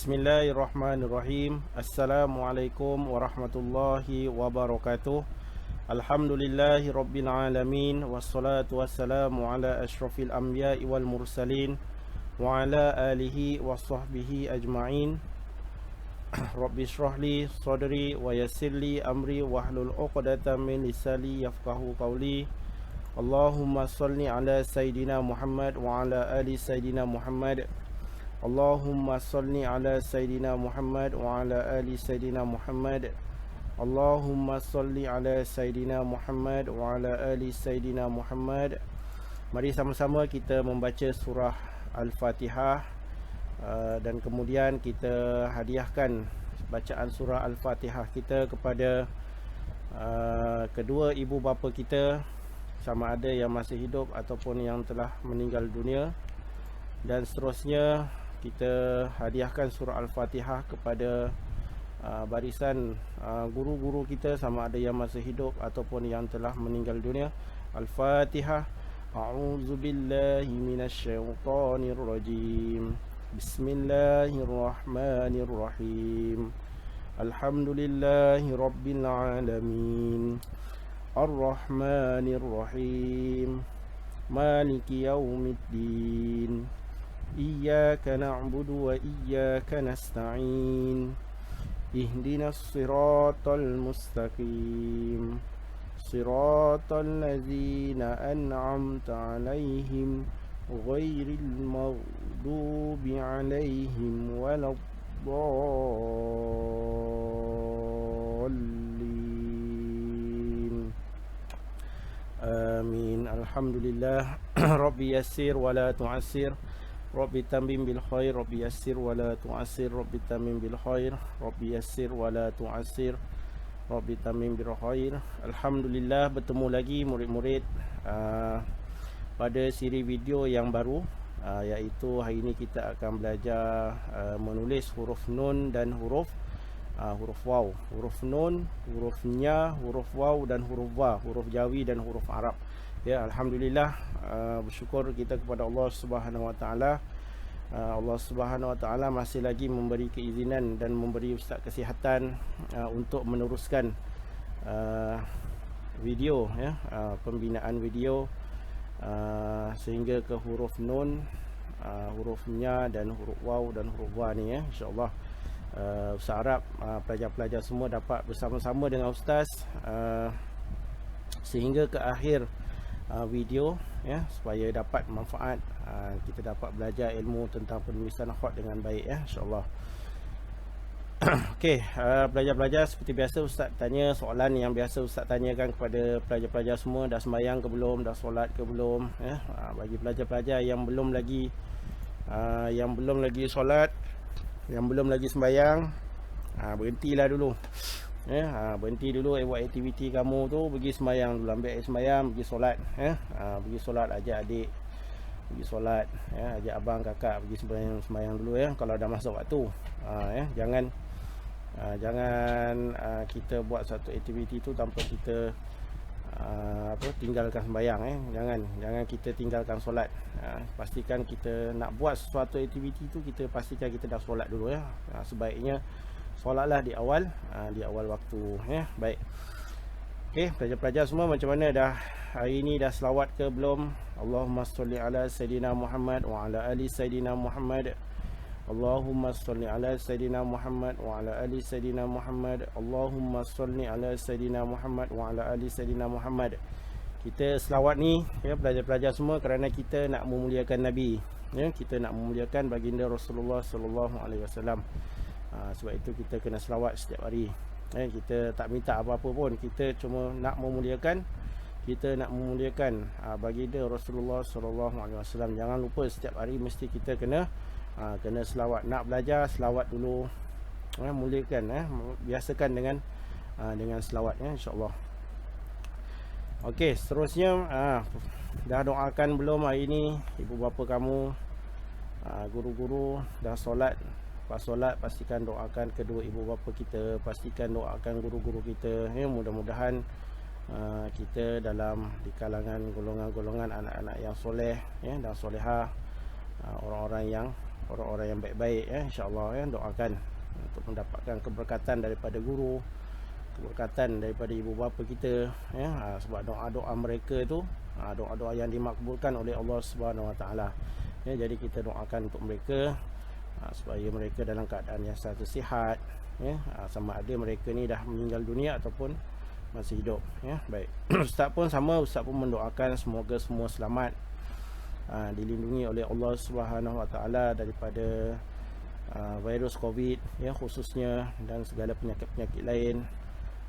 Bismillahirrahmanirrahim. Assalamualaikum warahmatullahi wabarakatuh. Alhamdulillahi rabbil alamin. Wassalatu wassalamu ala ashrafil anbiya'i wal mursalin wa ala alihi wa sahbihi ajma'in. Rabbi shrahli sadri wa yassirli amri wahlul 'uqdatam min lisani yafqahu qawli. Allahumma salli ala sayidina Muhammad wa ala ali sayidina Muhammad. Allahumma salli ala sayidina Muhammad wa ala ali sayidina Muhammad. Allahumma salli ala sayidina Muhammad wa ala ali sayidina Muhammad. Mari sama-sama kita membaca surah Al-Fatihah, dan kemudian kita hadiahkan bacaan surah Al-Fatihah kita kepada kedua ibu bapa kita, sama ada yang masih hidup ataupun yang telah meninggal dunia. Dan seterusnya kita hadiahkan surah Al-Fatihah kepada barisan guru-guru kita, sama ada yang masih hidup ataupun yang telah meninggal dunia. Al-Fatihah. A'udzubillahi minasyaitonir rajim. Bismillahirrahmanirrahim. Alhamdulillahi rabbil alamin. Ar-Rahmanir-Rahim. Maliki yaumiddin. Iyyaka na'budu wa iyyaka nasta'in. Ihdinas siratal mustaqim. Siratal ladzina an'amta 'alaihim ghairil maghdubi 'alaihim waladdallin. Amin. Alhamdulillah. Rabbi yassir wa la tu'assir. Rabbi tamim bil khair. Rabbi yassir wa la tu'assir. Rabbi tamim bil khair. Rabbi yassir wa la tu'assir. Rabbi tamim bil khair. Alhamdulillah, bertemu lagi murid-murid pada siri video yang baru, iaitu hari ini kita akan belajar menulis huruf nun dan huruf waw. Huruf nun, huruf nya, huruf waw dan huruf wa, huruf Jawi dan huruf Arab. Ya, alhamdulillah, bersyukur kita kepada Allah Subhanahu wa taala. Allah Subhanahu wa taala masih lagi memberi keizinan dan memberi ustaz kesihatan untuk meneruskan video, ya, pembinaan video sehingga ke huruf nun, huruf nya dan huruf waw dan huruf wa ni, ya, insya-Allah. Ustaz Arab, pelajar-pelajar semua dapat bersama-sama dengan ustaz sehingga ke akhir video, ya, supaya dapat manfaat, kita dapat belajar ilmu tentang penulisan khat dengan baik, ya, insya-Allah. Okey, pelajar-pelajar, seperti biasa ustaz tanya soalan yang biasa ustaz tanyakan kepada pelajar-pelajar semua. Dah sembahyang ke belum? Dah solat ke belum? Ya, bagi pelajar-pelajar yang belum lagi solat, yang belum lagi sembahyang, berhentilah dulu. Ya, berhenti dulu buat aktiviti kamu tu, pergi sembahyang dulu, ambil air sembahyang, pergi solat, ya. Pergi solat, ajak adik pergi solat, ya, ajak abang kakak pergi sembahyang dulu, ya, kalau dah masuk waktu. Ya, jangan kita buat satu aktiviti tu tanpa kita tinggalkan sembahyang, jangan kita tinggalkan solat. Pastikan kita nak buat sesuatu aktiviti tu, kita pastikan kita dah solat dulu, ya. Sebaiknya solatlah di awal waktu, ya. Baik. Okey, pelajar-pelajar semua, macam mana dah hari ini, dah selawat ke belum? Allahumma sholli ala sayidina Muhammad wa ala ali sayidina Muhammad. Allahumma sholli ala sayidina Muhammad wa ala ali sayidina Muhammad. Allahumma sholli ala sayidina Muhammad wa ala ali sayidina Muhammad. Kita selawat ni, ya, pelajar-pelajar semua, kerana kita nak memuliakan Nabi, ya, kita nak memuliakan baginda Rasulullah sallallahu alaihi wasallam. Sebab itu kita kena selawat setiap hari, ya. Kita tak minta apa-apa pun, kita cuma nak memuliakan, baginda Rasulullah sallallahu alaihi wasallam. Jangan lupa setiap hari mesti kita kena selawat. Nak belajar, selawat dulu, ya, muliakan, ya, biasakan dengan selawat, ya, insya-Allah. Okey, seterusnya, dah doakan belum hari ini ibu bapa kamu, guru-guru dah solat? Lepas solat, pastikan doakan kedua ibu bapa kita, pastikan doakan guru-guru kita, ya. Mudah-mudahan kita di kalangan golongan-golongan anak-anak yang soleh, ya, dan solehah, orang-orang yang orang-orang yang baik-baik ya, insya-Allah ya. Doakan untuk mendapatkan keberkatan daripada guru, keberkatan daripada ibu bapa kita ya. Sebab doa-doa mereka itu doa-doa yang dimakbulkan oleh Allah Subhanahu Wa Taala ya. Jadi kita doakan untuk mereka supaya mereka dalam keadaan yang selalu sihat ya. Sama ada mereka ni dah meninggal dunia ataupun masih hidup ya. Baik. Ustaz pun sama, ustaz pun mendoakan semoga semua selamat, dilindungi oleh Allah Subhanahu Wa Taala daripada virus Covid ya khususnya, dan segala penyakit-penyakit lain.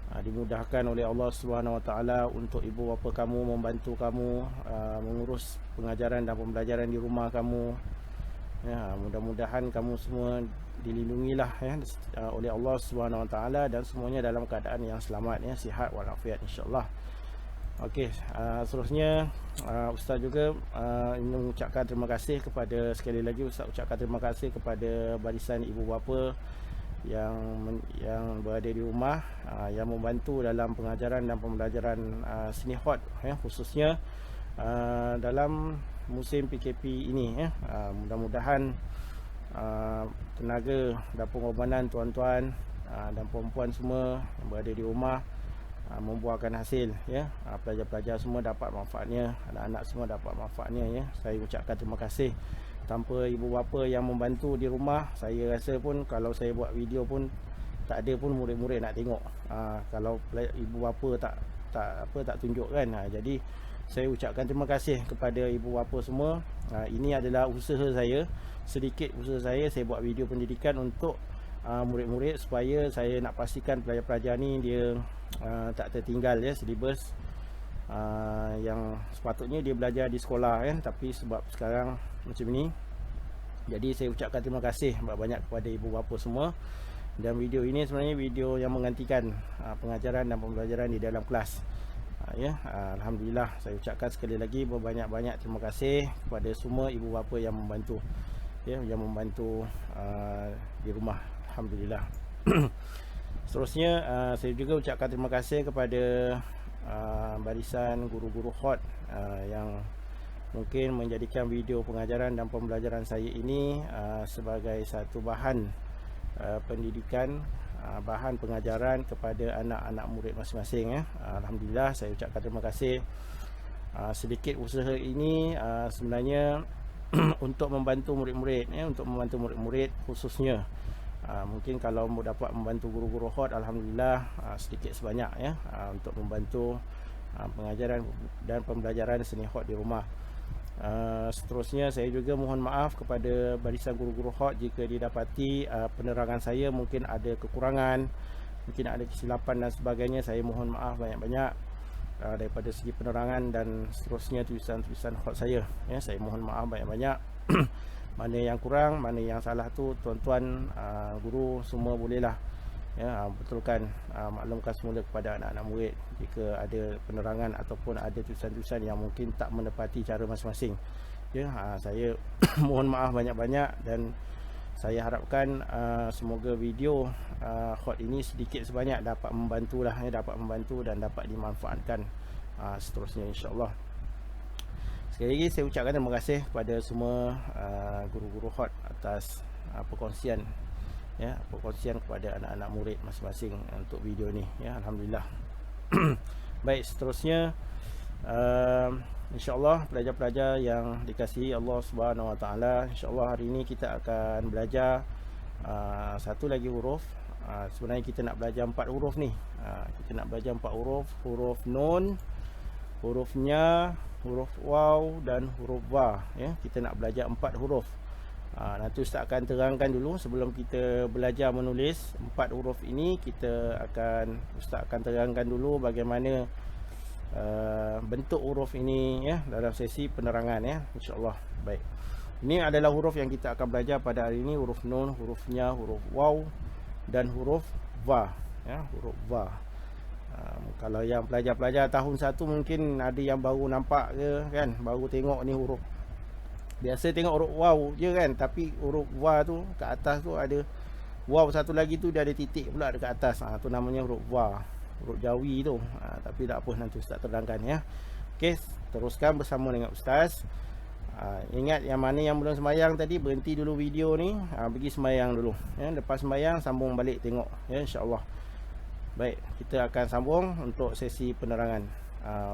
Dimudahkan oleh Allah Subhanahu Wa Taala untuk ibu bapa kamu membantu kamu mengurus pengajaran dan pembelajaran di rumah kamu ya. Mudah-mudahan kamu semua dilindungilah ya oleh Allah Subhanahu Wa Taala, dan semuanya dalam keadaan yang selamat ya, sihat walafiat insya-Allah. Okey, seterusnya ustaz juga ingin mengucapkan terima kasih kepada, sekali lagi ustaz ucapkan terima kasih kepada barisan ibu bapa yang berada di rumah yang membantu dalam pengajaran dan pembelajaran Seni-Hot ya, khususnya dalam musim PKP ini ya. Mudah-mudahan tenaga dan pengorbanan tuan-tuan dan puan-puan semua yang berada di rumah membuahkan hasil ya. Pelajar-pelajar semua dapat manfaatnya, anak-anak semua dapat manfaatnya ya. Saya ucapkan terima kasih. Tanpa ibu bapa yang membantu di rumah, saya rasa pun kalau saya buat video pun tak ada pun murid-murid nak tengok. Kalau ibu bapa tak tunjuk kan. Jadi saya ucapkan terima kasih kepada ibu bapa semua. Ini adalah usaha saya, sedikit usaha saya buat video pendidikan untuk murid-murid, supaya saya nak pastikan pelajar-pelajar ni dia tak tertinggal ya silibus yang sepatutnya dia belajar di sekolah kan, tapi sebab sekarang macam ni. Jadi saya ucapkan terima kasih banyak kepada ibu bapa semua. Dan video ini sebenarnya video yang menggantikan pengajaran dan pembelajaran di dalam kelas ya. Alhamdulillah, saya ucapkan sekali lagi berbanyak-banyak terima kasih kepada semua ibu bapa yang membantu ya, yang membantu di rumah. Alhamdulillah. Seterusnya saya juga ucapkan terima kasih kepada barisan guru-guru hot yang mungkin menjadikan video pengajaran dan pembelajaran saya ini sebagai satu bahan pendidikan, bahan pengajaran kepada anak-anak murid masing-masing ya. Alhamdulillah, saya ucapkan terima kasih. Sedikit usaha ini sebenarnya untuk membantu murid-murid ya, untuk membantu murid-murid khususnya. Mungkin kalau dapat membantu guru-guru hot, alhamdulillah sedikit sebanyak ya, untuk membantu pengajaran dan pembelajaran seni hot di rumah. Seterusnya saya juga mohon maaf kepada barisan guru-guru hot jika didapati penerangan saya mungkin ada kekurangan, mungkin ada kesilapan dan sebagainya. Saya mohon maaf banyak-banyak daripada segi penerangan dan seterusnya tulisan-tulisan hot saya ya. Saya mohon maaf banyak-banyak. Mana yang kurang, mana yang salah tu tuan-tuan guru semua bolehlah ya, betulkan, maklumkan semula kepada anak-anak murid jika ada penerangan ataupun ada tulisan-tulisan yang mungkin tak menepati cara masing-masing ya. Saya mohon maaf banyak-banyak, dan saya harapkan semoga video hot ini sedikit sebanyak dapat membantulah ya, dapat membantu dan dapat dimanfaatkan seterusnya insya-Allah. Sekali lagi saya ucapkan terima kasih kepada semua guru-guru hot atas perkongsian ya, perkongsian kepada anak-anak murid masing-masing untuk video ni ya. Alhamdulillah. Baik, seterusnya insya-Allah pelajar-pelajar yang dikasihi Allah Subhanahu Wa Taala, insya-Allah hari ini kita akan belajar satu lagi huruf. Sebenarnya kita nak belajar 4 huruf ni. Kita nak belajar 4 huruf, huruf nun, huruf nya, huruf waw dan huruf wa ya. Kita nak belajar 4 huruf. Nanti Ustaz akan terangkan dulu sebelum kita belajar menulis 4 huruf ini. Ustaz akan terangkan dulu bagaimana bentuk huruf ini ya dalam sesi penerangan ya, insya-Allah. Baik. Ini adalah huruf yang kita akan belajar pada hari ini, huruf nun, huruf nya, huruf waw dan huruf wa ya, huruf wa. Kalau yang pelajar-pelajar tahun 1 mungkin ada yang baru nampak ke kan, baru tengok ni huruf. Biasa tengok huruf waw je kan, tapi huruf wa tu kat atas tu ada waw satu lagi tu, dia ada titik pula dekat atas. Tu namanya huruf wa, huruf Jawi tu. Tapi tak apa, nanti Ustaz terangkan ya. Okey, teruskan bersama dengan Ustaz. Ingat yang mana yang belum sembahyang tadi, berhenti dulu video ni, pergi sembahyang dulu ya. Lepas sembahyang sambung balik tengok ya, insya-Allah. Baik, kita akan sambung untuk sesi penerangan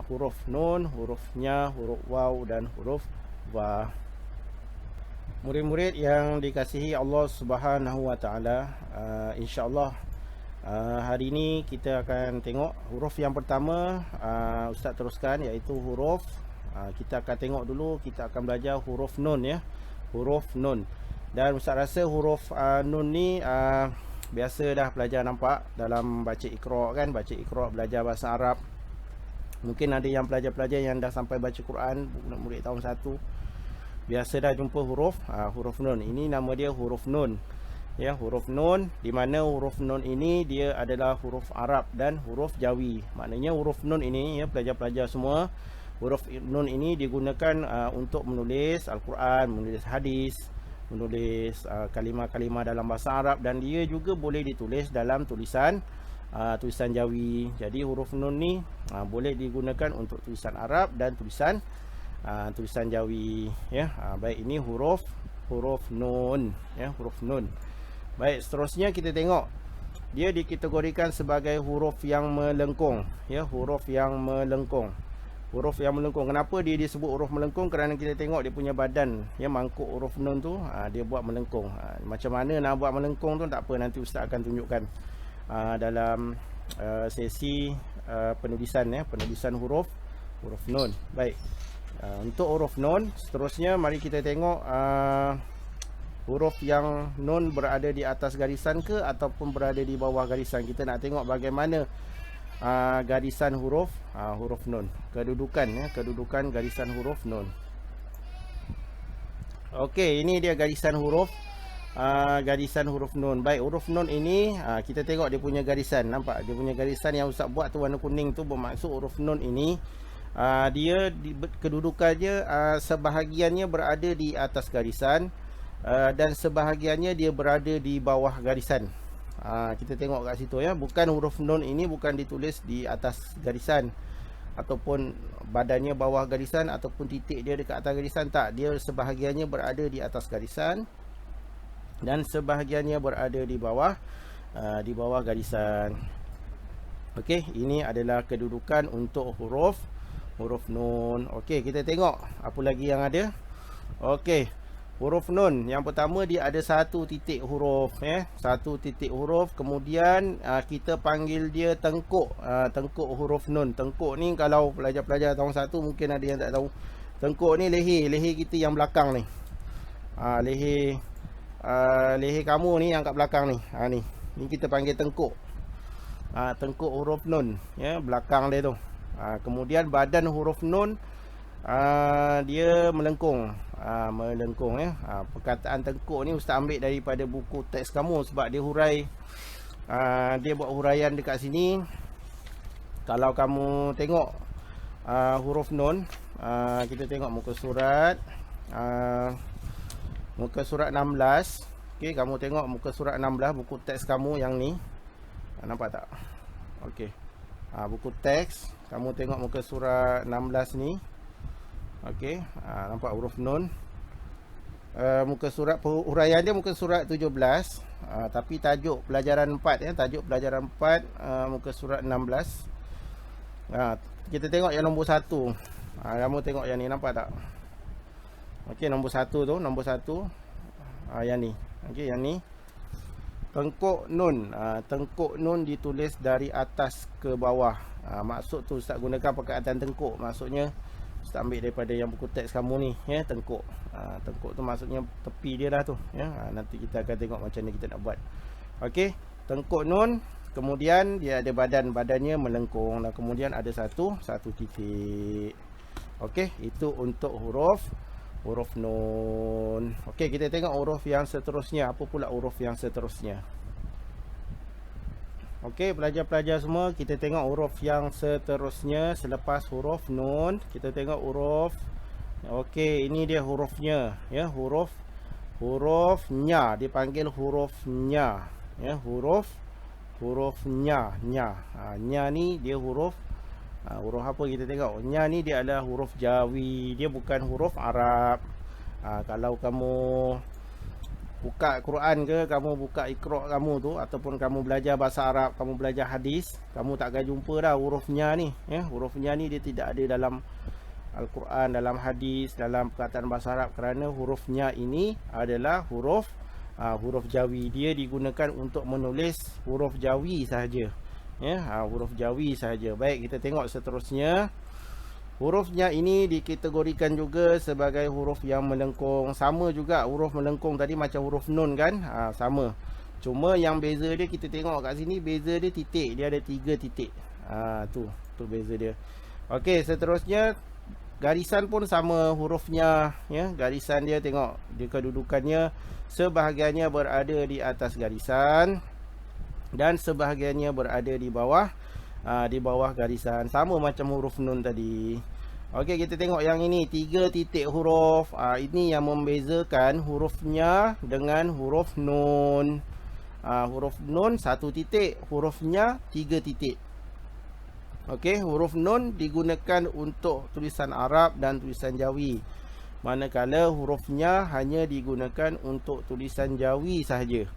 huruf nun, huruf nya, huruf waw dan huruf wa. Murid-murid yang dikasihi Allah Subhanahu wa taala, insya-Allah hari ini kita akan tengok huruf yang pertama. Ustaz teruskan, iaitu huruf, kita akan tengok dulu, kita akan belajar huruf nun ya. Huruf nun. Dan Ustaz rasa huruf nun ni biasa dah pelajar nampak dalam baca Iqra kan, baca Iqra, belajar bahasa Arab. Mungkin ada yang pelajar-pelajar yang dah sampai baca Quran, murid tahun 1, biasa dah jumpa huruf nun. Ini nama dia huruf nun ya, huruf nun, di mana huruf nun ini dia adalah huruf Arab dan huruf Jawi. Maknanya huruf nun ini ya, pelajar-pelajar semua, huruf nun ini digunakan untuk menulis Al-Quran, menulis hadis, menulis kalimah-kalimah dalam bahasa Arab, dan dia juga boleh ditulis dalam tulisan Jawi. Jadi huruf nun ni boleh digunakan untuk tulisan Arab dan tulisan Jawi ya. Baik, ini huruf nun ya, huruf nun. Baik, seterusnya kita tengok, dia dikategorikan sebagai huruf yang melengkung ya, huruf yang melengkung. Huruf yang melengkung, kenapa dia disebut huruf melengkung? Kerana kita tengok dia punya badan ya, mangkuk huruf nun tu, dia buat melengkung. Macam mana nak buat melengkung tu tak apa, nanti Ustaz akan tunjukkan dalam sesi penulisan ya, penulisan huruf nun. Baik, untuk huruf nun, seterusnya mari kita tengok huruf yang nun berada di atas garisan ke ataupun berada di bawah garisan. Kita nak tengok bagaimana garisan huruf nun, kedudukan ya, kedudukan garisan huruf nun. Okey, ini dia garisan huruf nun. Baik, huruf nun ini kita tengok dia punya garisan. Nampak dia punya garisan yang Ustaz buat tu warna kuning tu, bermaksud huruf nun ini dia kedudukannya sebahagiannya berada di atas garisan dan sebahagiannya dia berada di bawah garisan. Kita tengok kat situ ya, bukan huruf nun ini bukan ditulis di atas garisan ataupun badannya bawah garisan ataupun titik dia dekat atas garisan, tak. Dia sebahagiannya berada di atas garisan dan sebahagiannya berada di bawah garisan. Okey, ini adalah kedudukan untuk huruf nun. Okey, kita tengok apa lagi yang ada. Okey, huruf nun yang pertama dia ada satu titik huruf ya, satu titik huruf. Kemudian kita panggil dia tengkuk. Tengkuk huruf nun. Tengkuk ni kalau pelajar-pelajar tahun 1 mungkin ada yang tak tahu. Tengkuk ni leher kita yang belakang ni. Leher kamu ni yang kat belakang ni. Ni kita panggil tengkuk. Tengkuk huruf nun ya, belakang dia tu. Kemudian badan huruf nun dia melengkung. Melengkung ya. Perkataan tengkuk ni Ustaz ambil daripada buku teks kamu sebab dia hurai, dia buat huraian dekat sini. Kalau kamu tengok huruf nun, kita tengok muka surat muka surat 16. Okey, kamu tengok muka surat 16 buku teks kamu yang ni. Nampak tak? Okey. Buku teks kamu tengok muka surat 16 ni. Okey, nampak huruf nun. Muka surat huraian dia muka surat 17, tapi tajuk pelajaran 4 ya, tajuk pelajaran 4 muka surat 16. Kita tengok yang nombor 1. Kamu tengok yang ni, nampak tak? Okey, nombor 1 tu, nombor 1 yang ni. Okey, yang ni tengkuk nun. Tengkuk nun ditulis dari atas ke bawah. Maksud tu Ustaz gunakan perkataan tengkuk, maksudnya Ustaz ambil daripada yang buku teks kamu ni ya, tengkuk. Tengkuk tu maksudnya tepi dia dah tu ya. Nanti kita akan tengok macam ni kita nak buat. Okey, tengkuk nun. Kemudian dia ada badannya melengkung, dan kemudian ada satu titik. Okey, itu untuk huruf nun. Okey, kita tengok huruf yang seterusnya. Apa pula huruf yang seterusnya? Okey, pelajar-pelajar semua, kita tengok huruf yang seterusnya selepas huruf nun. Kita tengok huruf. Okey, ini dia hurufnya ya, huruf nya, dipanggil huruf nya ya, huruf nya. Nya ni dia huruf Huruf apa kita tengok? Nya ni dia adalah huruf Jawi, dia bukan huruf Arab. Kalau kamu buka Quran ke, kamu buka Iqra kamu tu, ataupun kamu belajar bahasa Arab, kamu belajar hadis, kamu tak akan jumpa dah huruf nya ni, ya. Huruf nya ni dia tidak ada dalam Al-Quran, dalam hadis, dalam perkataan bahasa Arab, kerana huruf nya ini adalah huruf Jawi. Dia digunakan untuk menulis huruf Jawi sahaja, ya. Huruf Jawi sahaja. Baik, kita tengok seterusnya. Hurufnya ini dikategorikan juga sebagai huruf yang melengkung. Sama juga huruf melengkung tadi macam huruf nun kan, sama. Cuma yang beza dia, kita tengok kat sini, beza dia titik. Dia ada 3 titik. Tu beza dia. Okey, seterusnya garisan pun sama hurufnya, ya. Garisan dia, tengok dia kedudukannya, sebahagiannya berada di atas garisan dan sebahagiannya berada di bawah garisan, sama macam huruf nun tadi. Okey, kita tengok yang ini 3 titik huruf. Ini yang membezakan hurufnya dengan huruf nun. Huruf nun 1 titik, hurufnya 3 titik. Okey, huruf nun digunakan untuk tulisan Arab dan tulisan Jawi, manakala hurufnya hanya digunakan untuk tulisan Jawi sahaja.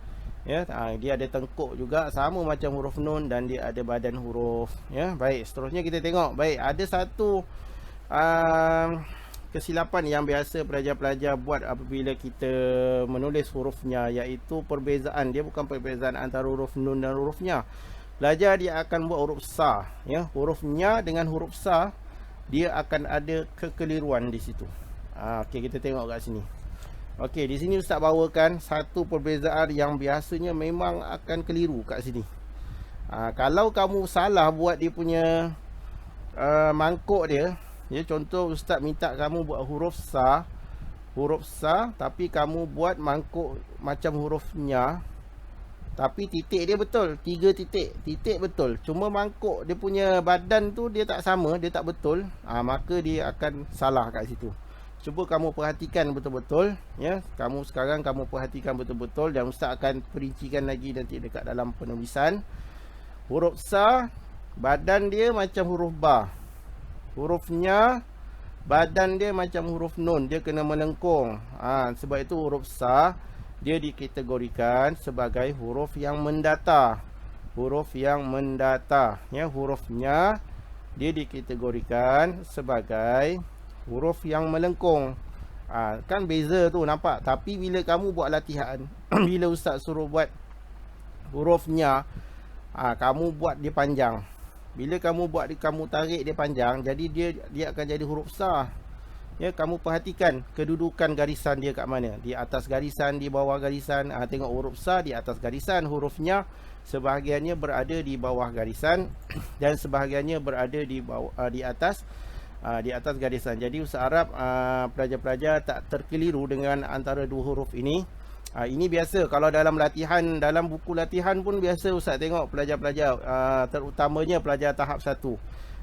Ya, dia ada tengkuk juga sama macam huruf nun dan dia ada badan huruf, ya. Baik, seterusnya kita tengok. Baik, ada satu kesilapan yang biasa pelajar-pelajar buat apabila kita menulis hurufnya, iaitu perbezaan. Dia bukan perbezaan antara huruf nun dan hurufnya. Pelajar dia akan buat huruf sa, ya. Hurufnya dengan huruf sa, dia akan ada kekeliruan di situ. Okey, kita tengok kat sini. Okey, di sini Ustaz bawakan satu perbezaan yang biasanya memang akan keliru kat sini. Kalau kamu salah buat dia punya mangkuk dia, ya, contoh Ustaz minta kamu buat huruf sa, tapi kamu buat mangkuk macam huruf nya, tapi titik dia betul, 3 titik betul, cuma mangkuk dia punya badan tu dia tak sama, dia tak betul, maka dia akan salah kat situ. Cuba kamu perhatikan betul-betul, ya. Sekarang kamu perhatikan betul-betul, dan Ustaz akan perincikan lagi nanti dekat dalam penulisan. Huruf sa, badan dia macam huruf ba. Hurufnya, badan dia macam huruf nun, dia kena melengkung. Sebab itu huruf sa dia dikategorikan sebagai huruf yang mendata. Huruf yang mendata, ya. Hurufnya dia dikategorikan sebagai huruf yang melengkung. Kan beza tu, nampak? Tapi bila kamu buat latihan, bila Ustaz suruh buat hurufnya, kamu buat dia panjang. Bila kamu buat dia, kamu tarik dia panjang, jadi dia akan jadi huruf sa. Ya, kamu perhatikan kedudukan garisan dia kat mana. Di atas garisan, di bawah garisan. Tengok huruf sa di atas garisan, hurufnya sebahagiannya berada di bawah garisan dan sebahagiannya berada di atas garisan. Jadi Ustaz Arab pelajar-pelajar tak terkeliru dengan antara dua huruf ini. Ini biasa kalau dalam latihan, dalam buku latihan pun biasa Ustaz tengok pelajar-pelajar, terutamanya pelajar tahap 1.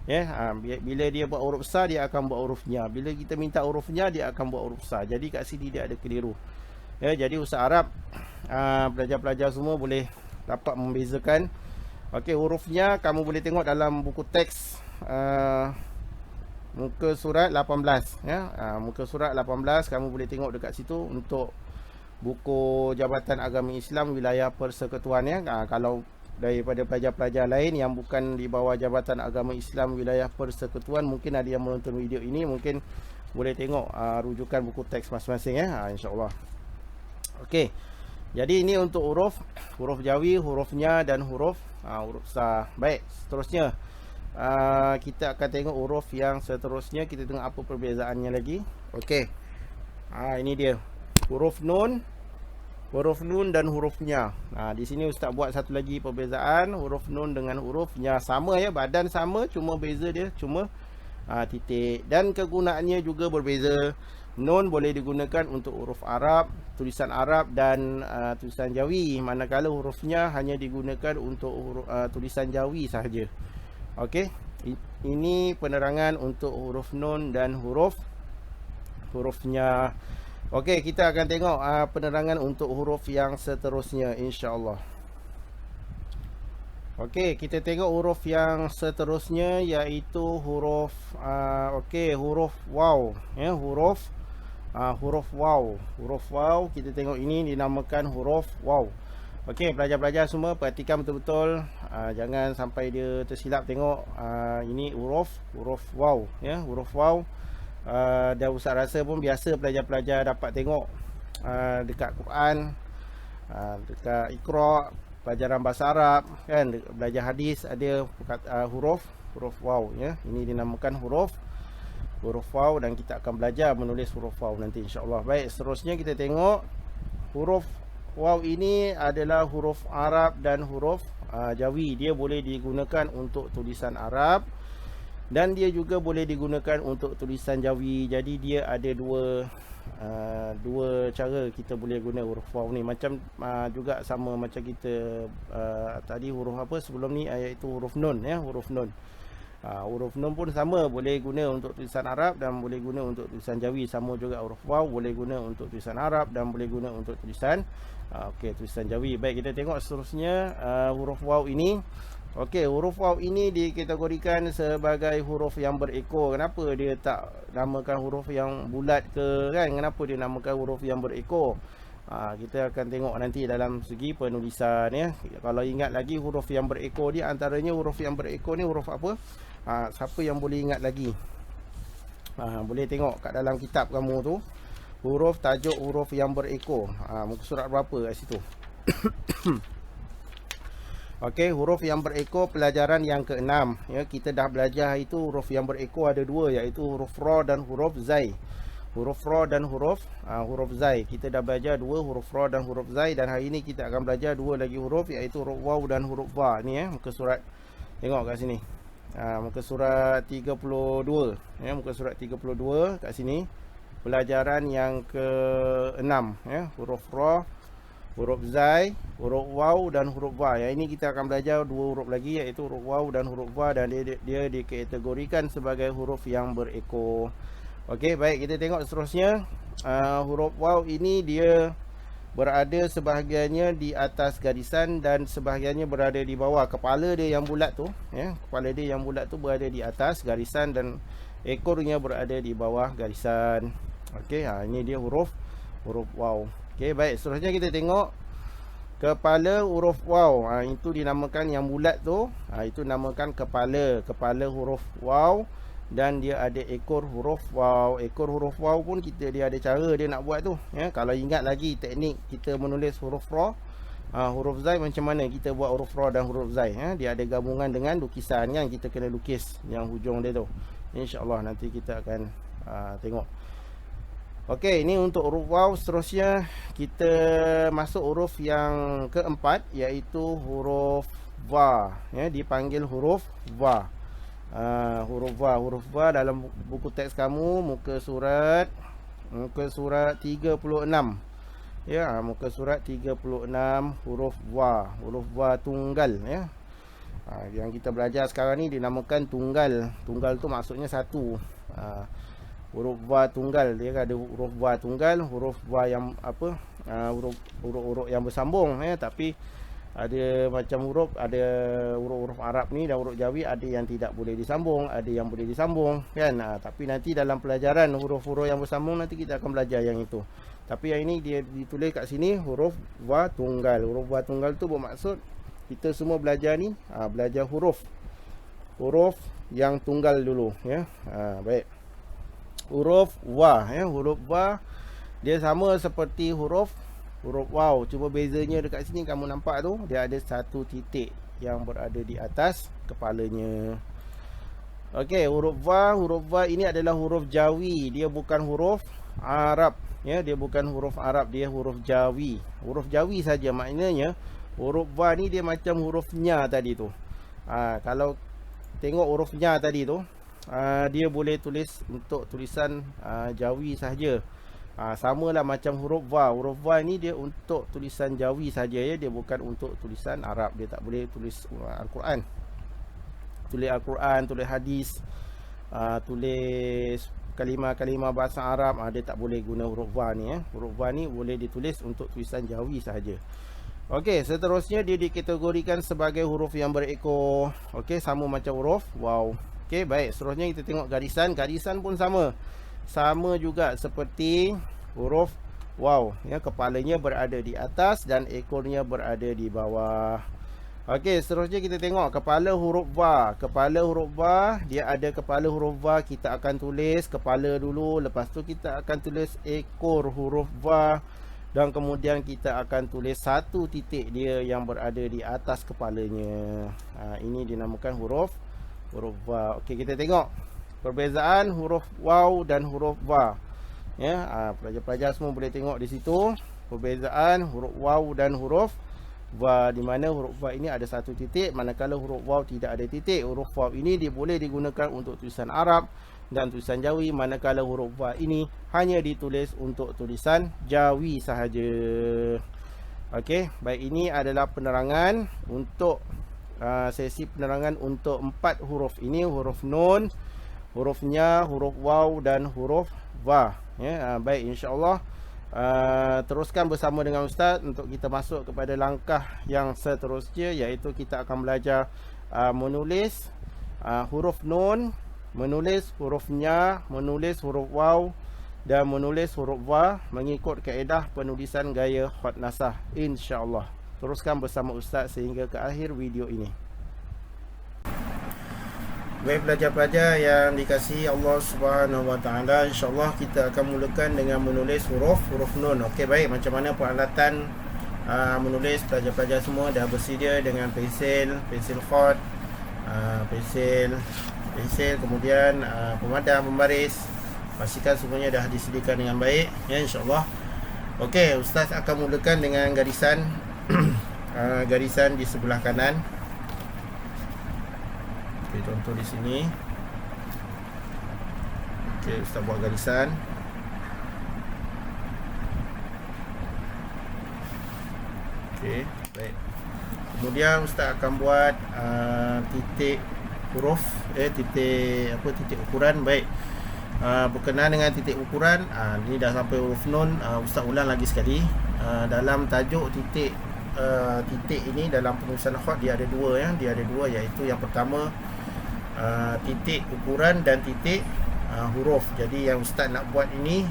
Ya, bila dia buat huruf sa, dia akan buat hurufnya. Bila kita minta hurufnya, dia akan buat huruf sa. Jadi kat sini dia ada keliru. Ya, jadi Ustaz Arab pelajar-pelajar semua boleh dapat membezakan. Okey, hurufnya kamu boleh tengok dalam buku teks muka surat 18, ya. Muka surat 18 kamu boleh tengok dekat situ untuk buku Jabatan Agama Islam Wilayah Persekutuan, ya. Kalau daripada pelajar-pelajar lain yang bukan di bawah Jabatan Agama Islam Wilayah Persekutuan, mungkin ada yang menonton video ini, mungkin boleh tengok rujukan buku teks masing-masing, ya. InsyaAllah. Okey, jadi ini untuk huruf Jawi, hurufnya dan huruf sa. Baik, seterusnya kita akan tengok huruf yang seterusnya. Kita tengok apa perbezaannya lagi. Okey, ini dia huruf nun dan hurufnya. Di sini Ustaz buat satu lagi perbezaan. Huruf nun dengan hurufnya sama, ya. Badan sama, cuma beza dia cuma titik. Dan kegunaannya juga berbeza. Nun boleh digunakan untuk huruf Arab, tulisan Arab dan tulisan Jawi, manakala hurufnya hanya digunakan untuk tulisan Jawi sahaja. Okey, ini penerangan untuk huruf nun dan hurufnya. Okey, kita akan tengok penerangan untuk huruf yang seterusnya, insya-Allah. Okey, kita tengok huruf yang seterusnya iaitu huruf huruf waw ya, huruf waw. Huruf waw kita tengok ini dinamakan huruf waw. Okey, pelajar-pelajar semua perhatikan betul-betul, jangan sampai dia tersilap tengok. Ini huruf waw ya, huruf waw. Dan Ustaz rasa pun biasa pelajar-pelajar dapat tengok dekat Quran, dekat Iqra, pelajaran bahasa Arab kan, belajar hadis ada huruf waw ya. Ini dinamakan huruf waw dan kita akan belajar menulis huruf waw nanti insya-Allah. Baik, seterusnya kita tengok huruf waw ini adalah huruf Arab dan huruf Jawi. Dia boleh digunakan untuk tulisan Arab dan dia juga boleh digunakan untuk tulisan Jawi. Jadi dia ada dua cara kita boleh guna huruf waw ni. Macam juga sama macam kita tadi huruf apa sebelum ni, iaitu huruf nun ya, huruf nun. Huruf nun pun sama, boleh guna untuk tulisan Arab dan boleh guna untuk tulisan Jawi. Sama juga huruf waw boleh guna untuk tulisan Arab dan boleh guna untuk tulisan tulisan Jawi. Baik, kita tengok seterusnya huruf waw ini. Okey, huruf waw ini dikategorikan sebagai huruf yang berekor. Kenapa dia tak namakan huruf yang bulat ke kan? Kenapa dia namakan huruf yang berekor? Kita akan tengok nanti dalam segi penulisan ya. Kalau ingat lagi huruf yang berekor dia, antaranya huruf yang berekor ni huruf apa? Siapa yang boleh ingat lagi? Boleh tengok kat dalam kitab kamu tu. Huruf tajuk huruf yang berekor. Muka surat berapa kat situ? Okey, huruf yang berekor pelajaran yang ke-6 ya. Kita dah belajar itu huruf yang berekor ada dua, iaitu huruf ra dan huruf zai. Huruf ra dan huruf zai. Kita dah belajar dua, huruf ra dan huruf zai, dan hari ini kita akan belajar dua lagi huruf, iaitu huruf waw dan huruf va. Ni ya, muka surat tengok kat sini. Muka surat 32 ya, muka surat 32 kat sini. Pelajaran yang ke-6 ya, huruf ra, huruf zai, huruf waw dan huruf va. Yang ini kita akan belajar dua huruf lagi, iaitu huruf waw dan huruf va, dan dia dikategorikan sebagai huruf yang berekor. Okey, baik, kita tengok seterusnya. Huruf waw ini dia berada sebahagiannya di atas garisan dan sebahagiannya berada di bawah. Kepala dia yang bulat tu ya, kepala dia yang bulat tu berada di atas garisan dan ekornya berada di bawah garisan. Okey, ini dia huruf waw. Okey, baik, seterusnya kita tengok kepala huruf waw. Itu dinamakan yang bulat tu, itu namakan kepala huruf waw, dan dia ada ekor huruf waw. Ekor huruf waw pun dia ada cara dia nak buat tu ya. Kalau ingat lagi teknik kita menulis huruf ra, huruf zai, macam mana kita buat huruf ra dan huruf zai ya. Dia ada gabungan dengan lukisan kan, kita kena lukis yang hujung dia tu. InsyaAllah nanti kita akan tengok. Okey, ini untuk huruf waw. Seterusnya kita masuk huruf yang keempat, iaitu huruf va ya, dipanggil huruf va. Huruf va dalam buku teks kamu muka surat 36 ya, muka surat 36 huruf va tunggal ya. Yang kita belajar sekarang ni dinamakan tunggal. Tunggal tu maksudnya satu. Huruf va tunggal, dia ada huruf va tunggal, huruf va yang apa, huruf yang bersambung ya. Tapi ada macam ada huruf Arab ni dan huruf Jawi, ada yang tidak boleh disambung, ada yang boleh disambung kan. Tapi nanti dalam pelajaran huruf-huruf yang bersambung nanti kita akan belajar yang itu. Tapi yang ini dia ditulis kat sini huruf va tunggal. Huruf va tunggal tu bermaksud kita semua belajar ni belajar huruf yang tunggal dulu ya. Baik. Huruf va ya, huruf va dia sama seperti huruf waw, cuma bezanya dekat sini kamu nampak tu, dia ada satu titik yang berada di atas kepalanya. Okey, huruf va ini adalah huruf Jawi, dia bukan huruf Arab ya, dia bukan huruf Arab, dia huruf Jawi. Huruf Jawi saja, maknanya huruf va ni dia macam huruf nya tadi tu. Kalau tengok huruf nya tadi tu, dia boleh tulis untuk tulisan Jawi sahaja. Samalah macam huruf va. Huruf va ni dia untuk tulisan Jawi saja ya, dia bukan untuk tulisan Arab. Dia tak boleh tulis Al-Quran. Tulis Al-Quran, tulis hadis, tulis kalimah-kalimah bahasa Arab, dia tak boleh guna huruf va ni ya. Huruf va ni boleh ditulis untuk tulisan Jawi sahaja. Okey, seterusnya dia dikategorikan sebagai huruf yang berekor. Okey, sama macam huruf waw. Okey, baik. Seterusnya kita tengok garisan. Garisan pun sama. Sama juga seperti huruf waw. Ya, kepalanya berada di atas dan ekornya berada di bawah. Okey, seterusnya kita tengok kepala huruf va. Kepala huruf va, dia ada kepala huruf va. Kita akan tulis kepala dulu. Lepas tu kita akan tulis ekor huruf va. Dan kemudian kita akan tulis satu titik dia yang berada di atas kepalanya. Ini dinamakan huruf va. Okey, kita tengok perbezaan huruf waw dan huruf va. Ya, pelajar-pelajar semua boleh tengok di situ perbezaan huruf waw dan huruf va, di mana huruf va ini ada satu titik, manakala huruf waw tidak ada titik. Huruf waw ini dia boleh digunakan untuk tulisan Arab dan tulisan Jawi, manakala huruf va ini hanya ditulis untuk tulisan Jawi sahaja. Okey, baik, ini adalah penerangan untuk sesi penerangan untuk 4 huruf ini, huruf nun, huruf nya, huruf waw dan huruf va. Ya, baik, insya-Allah teruskan bersama dengan ustaz untuk kita masuk kepada langkah yang seterusnya, iaitu kita akan belajar menulis huruf nun, menulis huruf nya, menulis huruf waw dan menulis huruf va mengikut kaedah penulisan gaya khat nasah, insya-Allah. Teruskan bersama ustaz sehingga ke akhir video ini. Baik pelajar-pelajar yang dikasihi Allah Subhanahu Wa Taala, insya-Allah kita akan mulakan dengan menulis huruf nun. Okey, baik, macam mana peralatan menulis? Pelajar-pelajar semua dah bersedia dengan pensil khat, pensil, kemudian pemadam, pembaris. Pastikan semuanya dah disediakan dengan baik, ya, insya-Allah. Okey, ustaz akan mulakan dengan garisan garisan di sebelah kanan. Okey, contoh di sini. Okey, ustaz buat garisan. Okey, baik. Kemudian ustaz akan buat titik huruf, titik ukuran. Baik. Berkenaan dengan titik ukuran, ini dah sampai huruf nun. Ustaz ulang lagi sekali. Dalam tajuk titik ini dalam penulisan khat dia ada dua, ya. Dia ada dua, iaitu yang pertama titik ukuran dan titik huruf. Jadi yang ustaz nak buat ini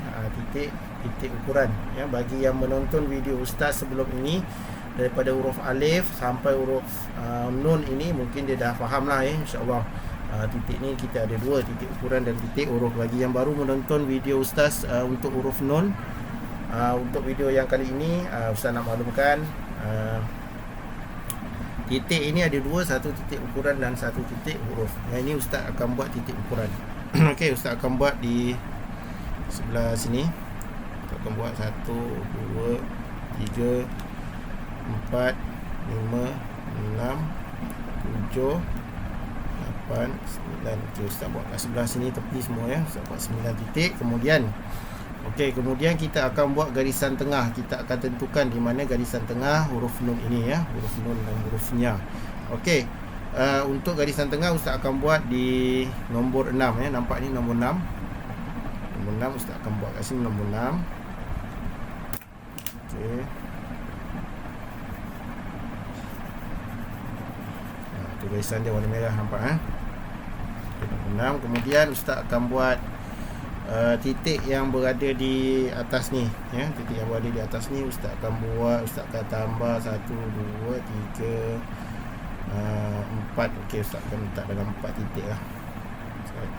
titik ukuran, ya. Bagi yang menonton video ustaz sebelum ini, daripada huruf alif sampai huruf nun ini, mungkin dia dah faham lah, ya, insya-Allah. Titik ni kita ada dua, titik ukuran dan titik huruf. Bagi yang baru menonton video ustaz untuk huruf nun, untuk video yang kali ini ustaz nak maklumkan titik ini ada dua, satu titik ukuran dan satu titik huruf. Yang ini ustaz akan buat titik ukuran. Okey, ustaz akan buat di sebelah sini. Kita akan buat 1, 2, 3, 4, 5, 6, 7, 8, 9. Okey, ustaz buat kat sebelah sini tepi semua, ya. Ustaz buat 9 titik. Kemudian kemudian kita akan buat garisan tengah. Kita akan tentukan di mana garisan tengah huruf nun ini, ya, huruf nun dan huruf nya. Okey, untuk garisan tengah ustaz akan buat di nombor 6, ya. Nampak ni nombor 6. Nombor 6 ustaz akan buat kat sini nombor 6. Okey. Tu garisan dia warna merah, nampak, ha? Okay, nombor 6. Kemudian ustaz akan buat titik yang berada di atas ni, ya. Titik yang berada di atas ni ustaz akan buat, ustaz akan tambah 1, 2, 3, 4. Okey, ustaz akan letak dalam 4 titik lah.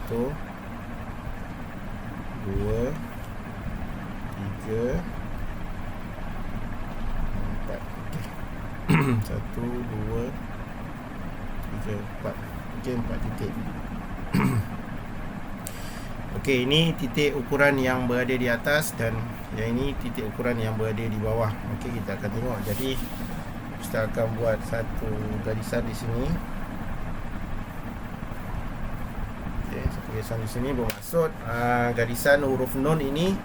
1, 2, 3, 4. Okey. 1, 2, 3, 4. Okey, 4 titik. Okey, ini titik ukuran yang berada di atas dan yang ini titik ukuran yang berada di bawah. Okey, kita akan tengok. Jadi ustaz akan buat satu garisan di sini. Okey, satu garisan di sini bermaksud garisan huruf nun ini.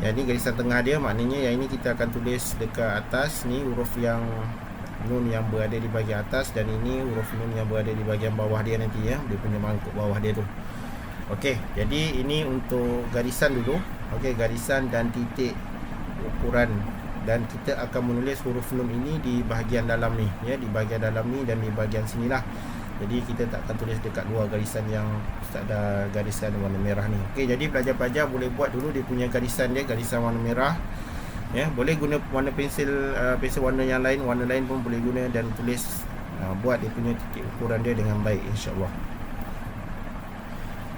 Yang ini garisan tengah dia, maknanya yang ini kita akan tulis dekat atas ni huruf yang nun yang berada di bahagian atas, dan ini huruf nun yang berada di bahagian bawah dia nanti, ya. Dia punya mangkuk bawah dia tu. Okey, jadi ini untuk garisan dulu. Okey, garisan dan titik ukuran dan kita akan menulis huruf nun ini di bahagian dalam ni, ya, di bahagian dalam ni dan di bahagian sinilah. Jadi kita tak akan tulis dekat luar garisan yang Ustaz dah garisan warna merah ni. Okey, jadi pelajar-pelajar boleh buat dulu dia punya garisan dia, garisan warna merah. Ya, boleh guna warna pensel warna yang lain, warna lain pun boleh guna, dan tulis buat dia punya titik ukuran dia dengan baik, insya-Allah.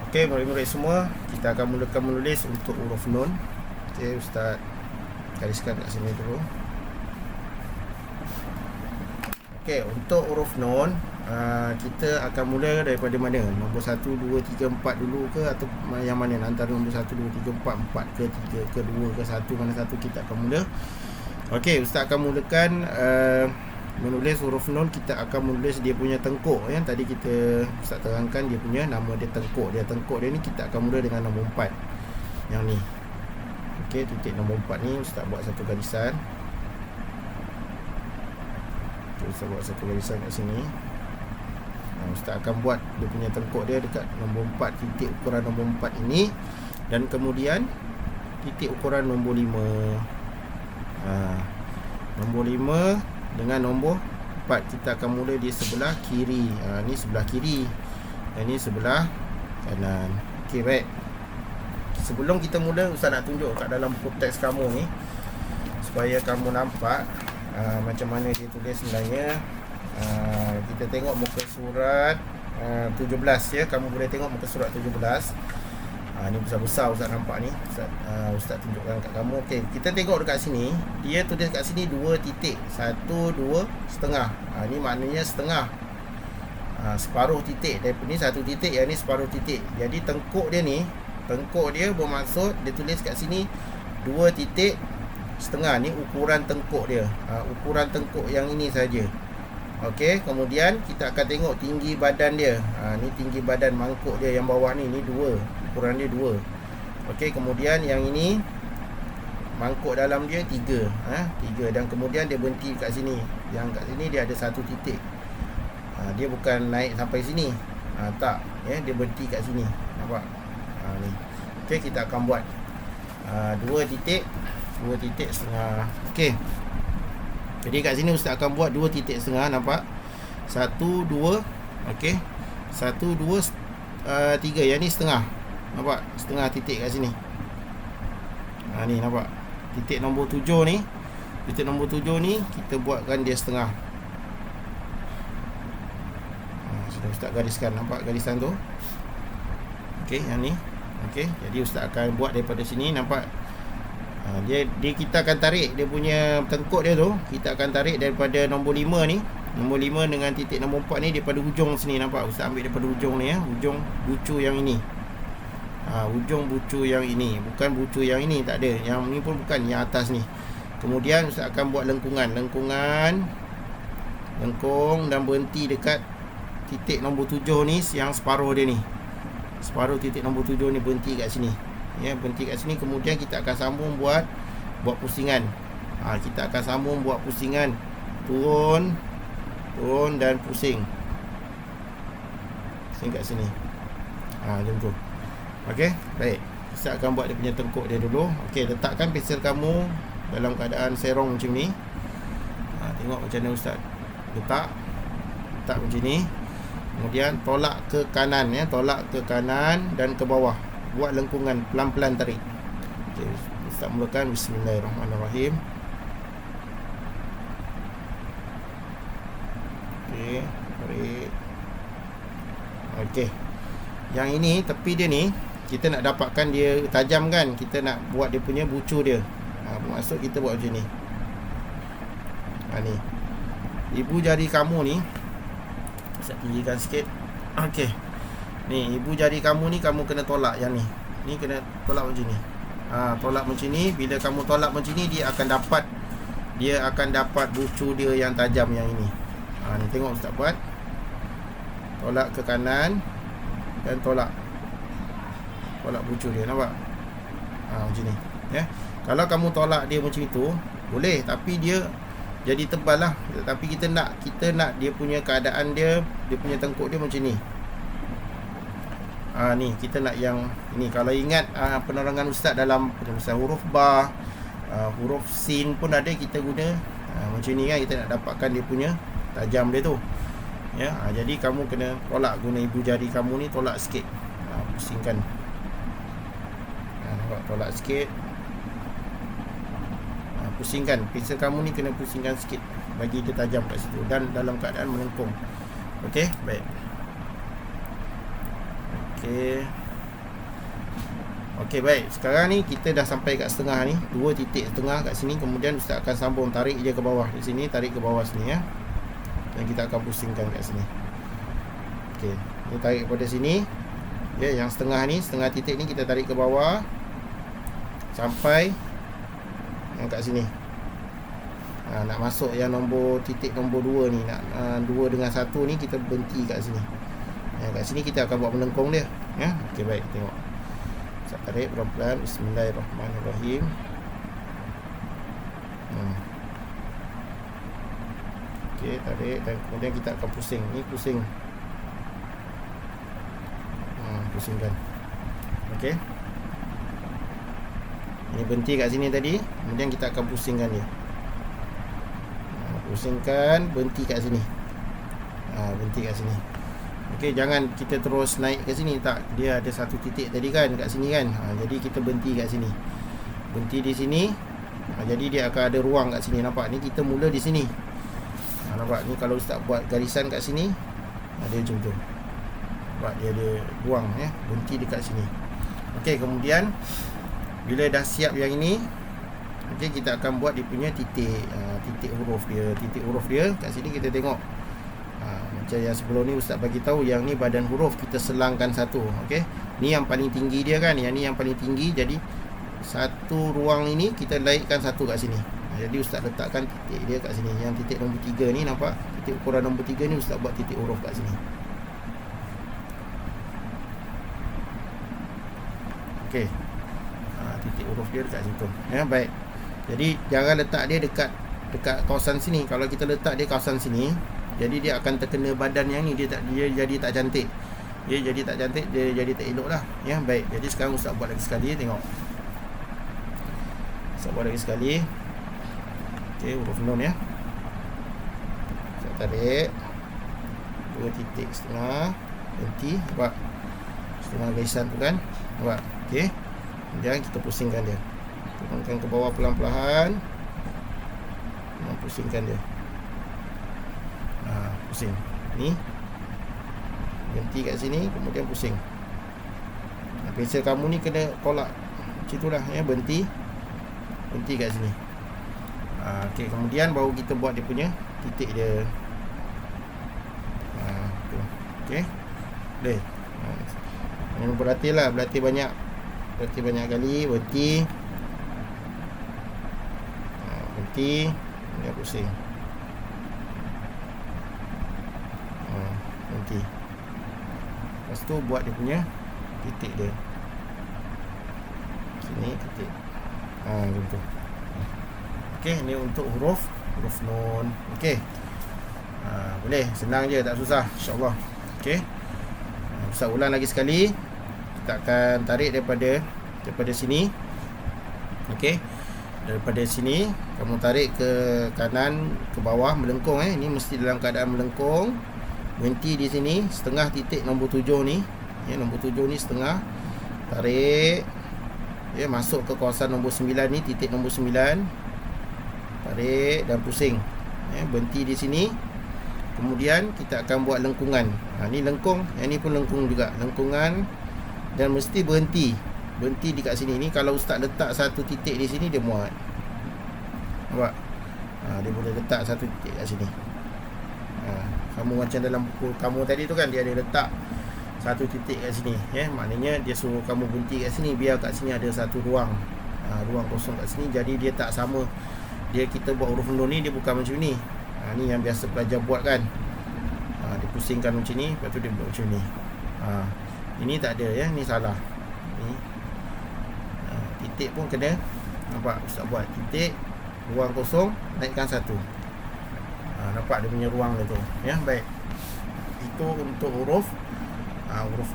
Okey, murid-murid semua, kita akan mulakan menulis untuk huruf nun. Okey, Ustaz gariskan kat sini dulu. Okey, untuk huruf nun kita akan mula daripada mana? Nombor 1, 2, 3, 4 dulu ke, atau yang mana? Antara nombor 1, 2, 3, 4, 4 ke 3 ke 2 ke 1, mana satu kita akan mula. Okey, Ustaz akan mulakan menulis huruf nun. Kita akan menulis dia punya tengkuk, ya. Tadi Ustaz terangkan dia punya nama dia tengkuk. Tengkuk dia ni kita akan mula dengan nombor 4. Yang ni. Okey, titik nombor 4 ni Ustaz buat satu garisan. Ustaz buat satu garisan kat sini. Ustaz akan buat dia punya tengkuk dia dekat nombor 4, titik ukuran nombor 4 ini, dan kemudian titik ukuran nombor 5. Nombor 5 dengan nombor 4 kita akan mula di sebelah kiri. Ni sebelah kiri, dan ni sebelah kanan. Okey, baik. Sebelum kita mula, Ustaz nak tunjuk kat dalam buku teks kamu ni, supaya kamu nampak macam mana dia tulis sebenarnya. Kita tengok muka surat 17, ya. Kamu boleh tengok muka surat 17. Ni besar-besar Ustaz nampak ni. Ustaz tunjukkan kat kamu. Okey, kita tengok dekat sini. Dia tulis kat sini 2 titik. 1, 2, setengah. Ni maknanya setengah. Separuh titik. Daripada ni 1 titik, yang ni separuh titik. Jadi tengkuk dia ni, tengkuk dia bermaksud dia tulis kat sini 2 titik setengah. Ni ukuran tengkuk dia. Ukuran tengkuk yang ini saja. Okey, kemudian kita akan tengok tinggi badan dia. Ni tinggi badan mangkuk dia yang bawah ni 2. Ukuran dia 2. Okey, kemudian yang ini mangkuk dalam dia 3. 3, dan kemudian dia berhenti kat sini. Yang kat sini dia ada 1 titik. Dia bukan naik sampai sini. Tak, ya, dia berhenti kat sini. Nampak? Ni. Okey, kita akan buat 2 titik setengah. Okey. Jadi kat sini Ustaz akan buat 2 titik setengah, nampak? 1, 2. Okey. 1, 2, 3. Yang ni setengah. Nampak? Setengah titik kat sini. Ni nampak? Titik nombor 7 ni. Titik nombor 7 ni kita buatkan dia setengah. Sudah Ustaz gariskan. Nampak garisan tu? Okey, yang ni. Okey, jadi Ustaz akan buat daripada sini, nampak? Kita akan tarik dia punya tengkuk dia tu. Kita akan tarik daripada nombor 5 ni. Nombor 5 dengan titik nombor 4 ni daripada hujung sini, nampak? Ustaz ambil daripada hujung ni, ya. Hujung bucu yang ini. Hujung bucu yang ini. Bukan bucu yang ini, tak ada. Yang ni pun bukan, yang atas ni. Kemudian Ustaz akan buat lengkung dan berhenti dekat titik nombor 7 ni, yang separuh dia ni. Separuh titik nombor 7 ni berhenti kat sini. Ya, berhenti kat sini. Kemudian kita akan sambung buat pusingan. Kita akan sambung buat pusingan. Turun dan pusing. Pusing kat sini. Macam tu. Okey, baik. Saya akan buat dia punya tengkuk dia dulu. Okey, letakkan pensel kamu dalam keadaan serong macam ni. Tengok macam mana Ustaz letak macam ni. Kemudian tolak ke kanan, ya. Tolak ke kanan dan ke bawah. Buat lengkungan, pelan-pelan tarik. Okay, Ustaz mulakan. Bismillahirrahmanirrahim. Okey, tarik. Okey. Yang ini, tepi dia ni, kita nak dapatkan dia tajam kan. Kita nak buat dia punya bucu dia. Maksud kita buat macam ni. Ni. Ibu jari kamu ni, Ustaz tinggikan sikit. Okey. Ni, ibu jari kamu ni, kamu kena tolak yang ni. Ni kena tolak macam ni. Tolak macam ni. Bila kamu tolak macam ni, dia akan dapat bucu dia yang tajam yang ini. Ni tengok Ustaz buat. Tolak ke kanan dan tolak bucu dia, nampak? Macam ni, ya. Kalau kamu tolak dia macam itu, boleh, tapi dia jadi tebal lah. Tapi kita nak dia punya keadaan dia punya tengkuk dia macam ni. Ni kita nak yang ini. Kalau ingat penerangan Ustaz dalam huruf ba, Huruf sin pun ada kita guna macam ni kan, kita nak dapatkan dia punya tajam dia tu. Ya, jadi kamu kena tolak, guna ibu jari kamu ni, tolak sikit. Pusingkan. Nampak, tolak sikit. Pusingkan. Pensel kamu ni kena pusingkan sikit, bagi dia tajam kat situ, dan dalam keadaan melengkung. Okey, baik. Okey, baik. Sekarang ni kita dah sampai kat setengah ni, 2 titik setengah kat sini. Kemudian Ustaz akan sambung, tarik je ke bawah di sini, tarik ke bawah sini ya. Dan kita akan pusingkan kat sini. Okey, ni tarik pada sini. Ya, yang setengah ni, setengah titik ni kita tarik ke bawah sampai yang kat sini. Nak masuk yang titik nombor 2 ni, nak 2 dengan 1 ni kita berhenti kat sini. Kat sini kita akan buat melengkung dia ya. Okey, baik, tengok. Saya tarik pelan-pelan. Bismillahirrahmanirrahim. Okey, tarik, dan kemudian kita akan pusing. Ni pusing. Pusingkan. Okey. Ini berhenti kat sini tadi. Kemudian kita akan pusingkan dia. Pusingkan, berhenti kat sini. Berhenti kat sini. Okey, jangan kita terus naik ke sini, tak. Dia ada satu titik tadi kan, kat sini kan. Jadi kita berhenti kat sini. Berhenti di sini. Jadi dia akan ada ruang kat sini. Nampak? Ni kita mula di sini. Nampak? Ni kalau Ustaz buat garisan kat sini, dia macam tu. Nampak? Dia ada ruang ya. Berhenti dekat sini. Okey, kemudian bila dah siap yang ini, okey, kita akan buat dia punya titik. Titik huruf dia. Titik huruf dia kat sini kita tengok. Macam yang sebelum ni Ustaz bagi tahu, yang ni badan huruf kita selangkan satu. Okey. Ni yang paling tinggi dia kan. Yang ni yang paling tinggi. Jadi satu ruang ini kita naikkan satu kat sini. Jadi Ustaz letakkan titik dia kat sini. Yang titik nombor 3 ni, nampak? Titik ukuran nombor 3 ni Ustaz buat titik huruf kat sini. Okey. Titik huruf dia dekat situ. Ya, baik. Jadi jangan letak dia dekat kawasan sini. Kalau kita letak dia kawasan sini, jadi dia akan terkena badan yang ni, dia jadi tak cantik. Dia jadi tak cantik, dia jadi tak elok lah. Ya, baik. Jadi sekarang Ustaz buat lagi sekali, tengok. Ustaz buat lagi sekali. Okey, huruf nun ya. Ustaz tarik 2 titik setengah, berhenti. Nampak? Setengah garisan tu kan. Nampak? Okey. Kemudian kita pusingkan dia. Turunkan ke bawah pelan-pelan. Pusingkan dia. Pusing. Ni. Berhenti kat sini, kemudian pusing. Pensel kamu ni kena tolak. Macam itulah ya, berhenti. Berhenti kat sini. Okey, kemudian baru kita buat dia punya titik dia. Okey. Boleh. Jangan berlatih lah, berlatih banyak. Berlatih banyak kali, berhenti. Berhenti. Dia pusing. Berhenti. Lepas tu buat dia punya titik dia. Sini titik. Macam tu. Okey, ni untuk huruf nun. Okey. Boleh, senang je, tak susah, insya-Allah. Okey. Ustaz ulang lagi sekali. Kita akan tarik daripada sini. Okey. Daripada sini kamu tarik ke kanan, ke bawah, melengkung Ini mesti dalam keadaan melengkung. Berhenti di sini, setengah titik nombor 7 ni. Ya, nombor 7 ni setengah. Tarik. Ya, masuk ke kawasan nombor 9 ni, titik nombor 9. Tarik dan pusing. Ya, berhenti di sini. Kemudian kita akan buat lengkungan. Ni lengkung, yang ni pun lengkung juga. Lengkungan, dan mesti berhenti. Berhenti dekat sini. Ni kalau Ustaz letak satu titik di sini, dia muat. Nampak? Dia boleh letak satu titik kat sini. Kamu macam dalam buku kamu tadi tu kan, dia ada letak satu titik kat sini. Maknanya dia suruh kamu berhenti kat sini, biar kat sini ada satu ruang. Ruang kosong kat sini. Jadi dia tak sama. Kita buat huruf nun ni, dia bukan macam ni. Ni yang biasa pelajar buat kan. Dia pusingkan macam ni, lepas tu dia buat macam ni. Ini tak ada ya, ni salah. Ni titik pun kena. Nampak Ustaz buat titik, ruang kosong, naikkan satu. Nampak dia punya ruang dia tu. Ya, baik. Itu untuk huruf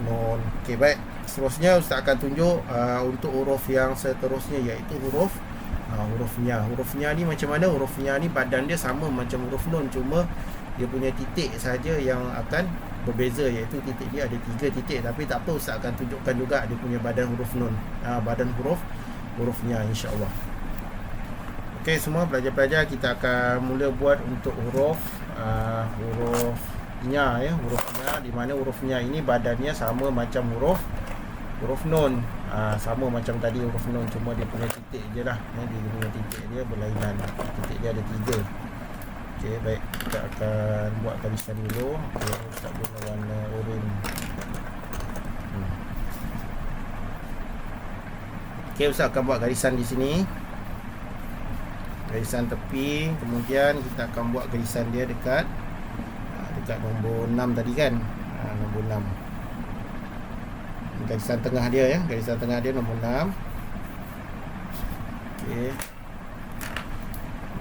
nun. Okey, baik. Seterusnya Ustaz akan tunjuk untuk huruf yang seterusnya, iaitu huruf Huruf nya. Huruf nya ni macam mana? Huruf nya ni badan dia sama macam huruf nun, cuma dia punya titik saja yang akan berbeza, iaitu titik dia ada 3 titik. Tapi tak apa, Ustaz akan tunjukkan juga dia punya badan huruf nun, badan hurufnya, insya-Allah. Okey, semua pelajar-pelajar, kita akan mula buat untuk huruf nya, ya, hurufnya, di mana hurufnya ini badannya sama macam huruf nun, sama macam tadi huruf nun, cuma dia punya titik je lah, dia punya titik dia berlainan, titik dia ada 3. Okey, baik, kita akan buat garisan dulu. Okey, Ustaz guna warna oranye. Okey, Ustaz akan buat garisan di sini, garisan tepi. Kemudian kita akan buat garisan dia dekat nombor 6 tadi kan, nombor 6. Garisan tengah dia, ya, garisan tengah dia nombor 6. Okey.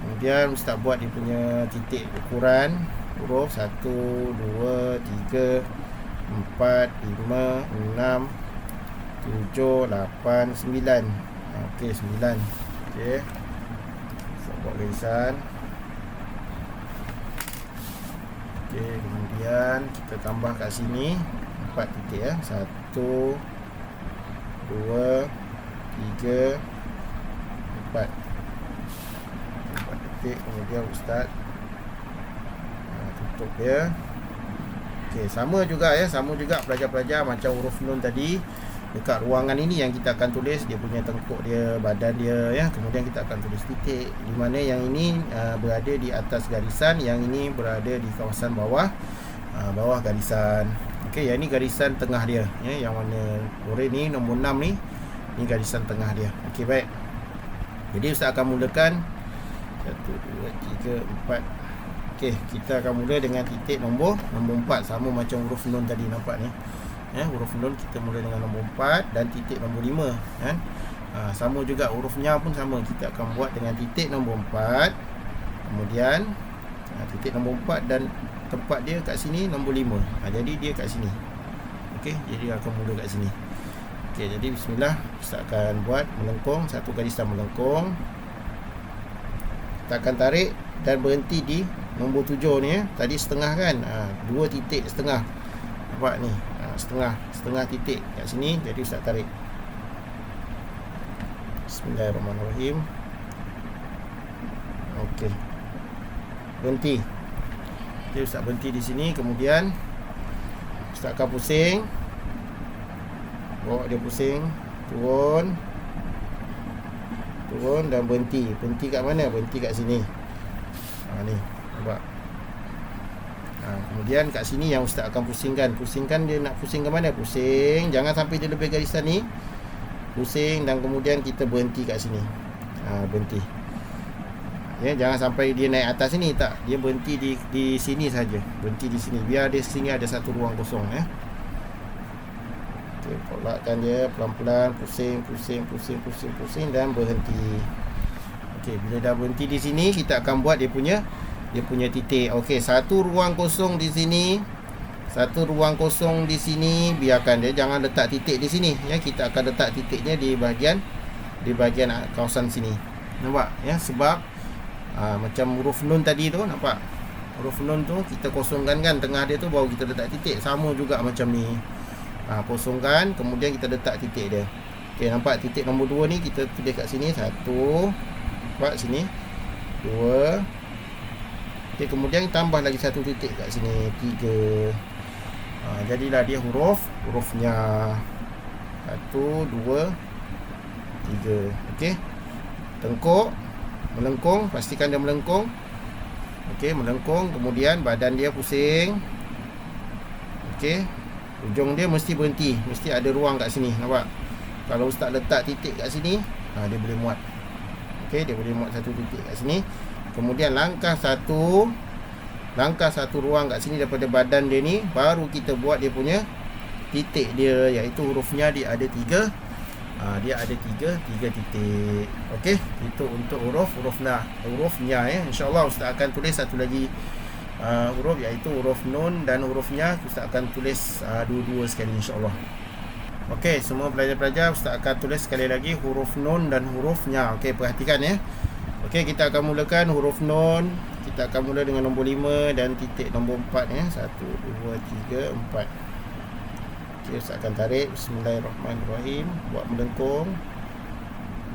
Kemudian Ustaz buat dia punya titik ukuran huruf 1, 2, 3, 4, 5, 6, 7, 8, 9. Okey, 9. Okey. Ustaz buat garisan. Okey, kemudian kita tambah kat sini 4 titik, ya. 1, 2, 3, 4. 4 titik. Kemudian Ustaz tutup dia. Okey, sama juga, ya, sama juga pelajar-pelajar macam huruf nun tadi. Dekat ruangan ini yang kita akan tulis dia punya tengkuk dia, badan dia, ya. Kemudian kita akan tulis titik, di mana yang ini berada di atas garisan, yang ini berada di kawasan bawah garisan. Okey, yang ini garisan tengah dia, ya, yang warna oranye ni nombor 6 ni garisan tengah dia. Okey, baik. Jadi Ustaz akan mulakan 1, 2, 3, 4. Okey, kita akan mula dengan titik nombor 4, sama macam huruf nun tadi, nampak ni. Ya, huruf nun kita mula dengan nombor 4 dan titik nombor 5, kan. Sama juga hurufnya pun sama, kita akan buat dengan titik nombor 4. Kemudian titik nombor 4 dan tempat dia kat sini nombor 5. Jadi dia kat sini. Okey, jadi akan mula kat sini. Okey, jadi bismillah, Ustaz akan buat melengkung, satu garisan melengkung. Kita akan tarik dan berhenti di nombor 7 ni, ya. Tadi setengah kan, 2 titik setengah. Nampak ni, setengah titik kat sini. Jadi Ustaz tarik. Bismillahirrahmanirrahim. Okey, berhenti. Jadi Ustaz berhenti di sini. Kemudian Ustaz akan pusing, bawa dia pusing, turun dan berhenti. Berhenti kat mana? Berhenti kat sini. Ni, nampak? Kemudian kat sini yang Ustaz akan pusingkan. Pusingkan dia nak pusing ke mana? Pusing, jangan sampai dia lebih garisan ni. Pusing dan kemudian kita berhenti kat sini. Berhenti. Ya, jangan sampai dia naik atas sini, tak. Dia berhenti di sini saja. Berhenti di sini. Biar di sini ada satu ruang kosong, ya. Okey, polakkan dia pelan-pelan, pusing dan berhenti. Okey, bila dah berhenti di sini, kita akan buat dia punya titik. Okey, satu ruang kosong di sini. Satu ruang kosong di sini, biarkan dia, jangan letak titik di sini, ya. Kita akan letak titiknya di bahagian kawasan sini. Nampak, ya, sebab macam huruf nun tadi tu, nampak? Huruf nun tu kita kosongkan kan tengah dia tu, baru kita letak titik. Sama juga macam ni. Kosongkan, kemudian kita letak titik dia. Okey, nampak titik nombor 2 ni kita tulis kat sini. 1, nampak sini. 2. Okey, kemudian tambah lagi satu titik kat sini. 3. Jadilah dia hurufnya 1, 2, 3. Okey. Tengkuk, melengkung, pastikan dia melengkung. Okey, melengkung, kemudian badan dia pusing. Okey. Ujung dia mesti berhenti, mesti ada ruang kat sini, nampak? Kalau Ustaz letak titik kat sini, dia boleh muat. Okey, dia boleh muat satu titik kat sini. Kemudian langkah satu ruang kat sini daripada badan dia ni, baru kita buat dia punya titik dia, iaitu hurufnya dia ada 3. Dia ada 3 titik. Okey, itu untuk hurufnya, ya. InsyaAllah Ustaz akan tulis satu lagi huruf, iaitu huruf nun, dan hurufnya Ustaz akan tulis dua-dua sekali, insyaAllah. Okey, semua pelajar-pelajar, Ustaz akan tulis sekali lagi huruf nun dan huruf nya. Okey, perhatikan ya. Okey, kita akan mulakan huruf nun. Kita akan mula dengan nombor 5 dan titik nombor 4 ya. 1 2 3 4. Okey, Ustaz akan tarik. Bismillahirrahmanirrahim. Buat melengkung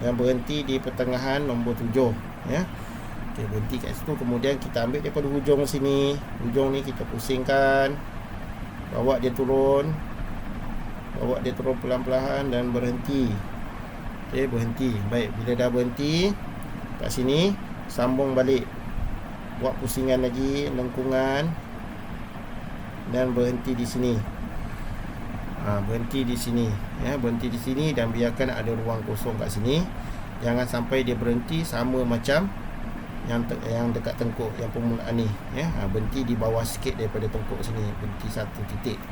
dan berhenti di pertengahan nombor 7 ya. Okey, berhenti kat situ. Kemudian kita ambil daripada hujung sini. Hujung ni kita pusingkan. Bawa dia turun. Bawa dia turun pelan-pelan dan berhenti. Okey, berhenti. Baik, bila dah berhenti kat sini, sambung balik. Buat pusingan lagi, lengkungan dan berhenti di sini. Berhenti di sini ya, berhenti di sini dan biarkan ada ruang kosong kat sini. Jangan sampai dia berhenti sama macam yang dekat tengkuk yang permulaan ni ya. Berhenti di bawah sikit daripada tengkuk sini, berhenti satu titik.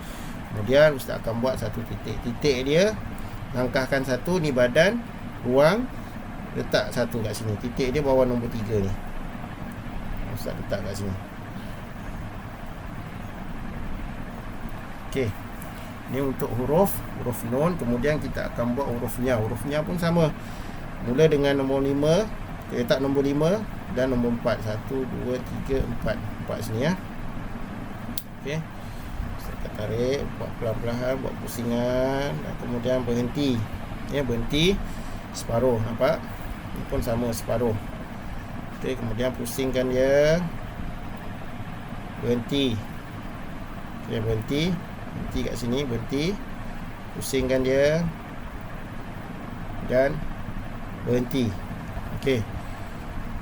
Kemudian Ustaz akan buat satu titik. Titik dia, langkahkan satu ni badan, ruang, letak satu kat sini. Titik dia bawah nombor 3 ni. Ustaz letak kat sini. Okey. Ni untuk huruf nun. Kemudian kita akan buat huruf nya. Huruf nya pun sama. Mula dengan nombor 5, kita letak nombor 5 dan nombor 4. 1 2 3 4. 4 sini ya. Okey. Kita tarik, buat pelan-pelan, buat pusingan dan kemudian berhenti. Ya, berhenti separuh, nampak? Ini pun sama separuh. Okey, kemudian pusingkan dia. Berhenti. Okey, berhenti. Berhenti kat sini, berhenti. Pusingkan dia dan berhenti. Okey.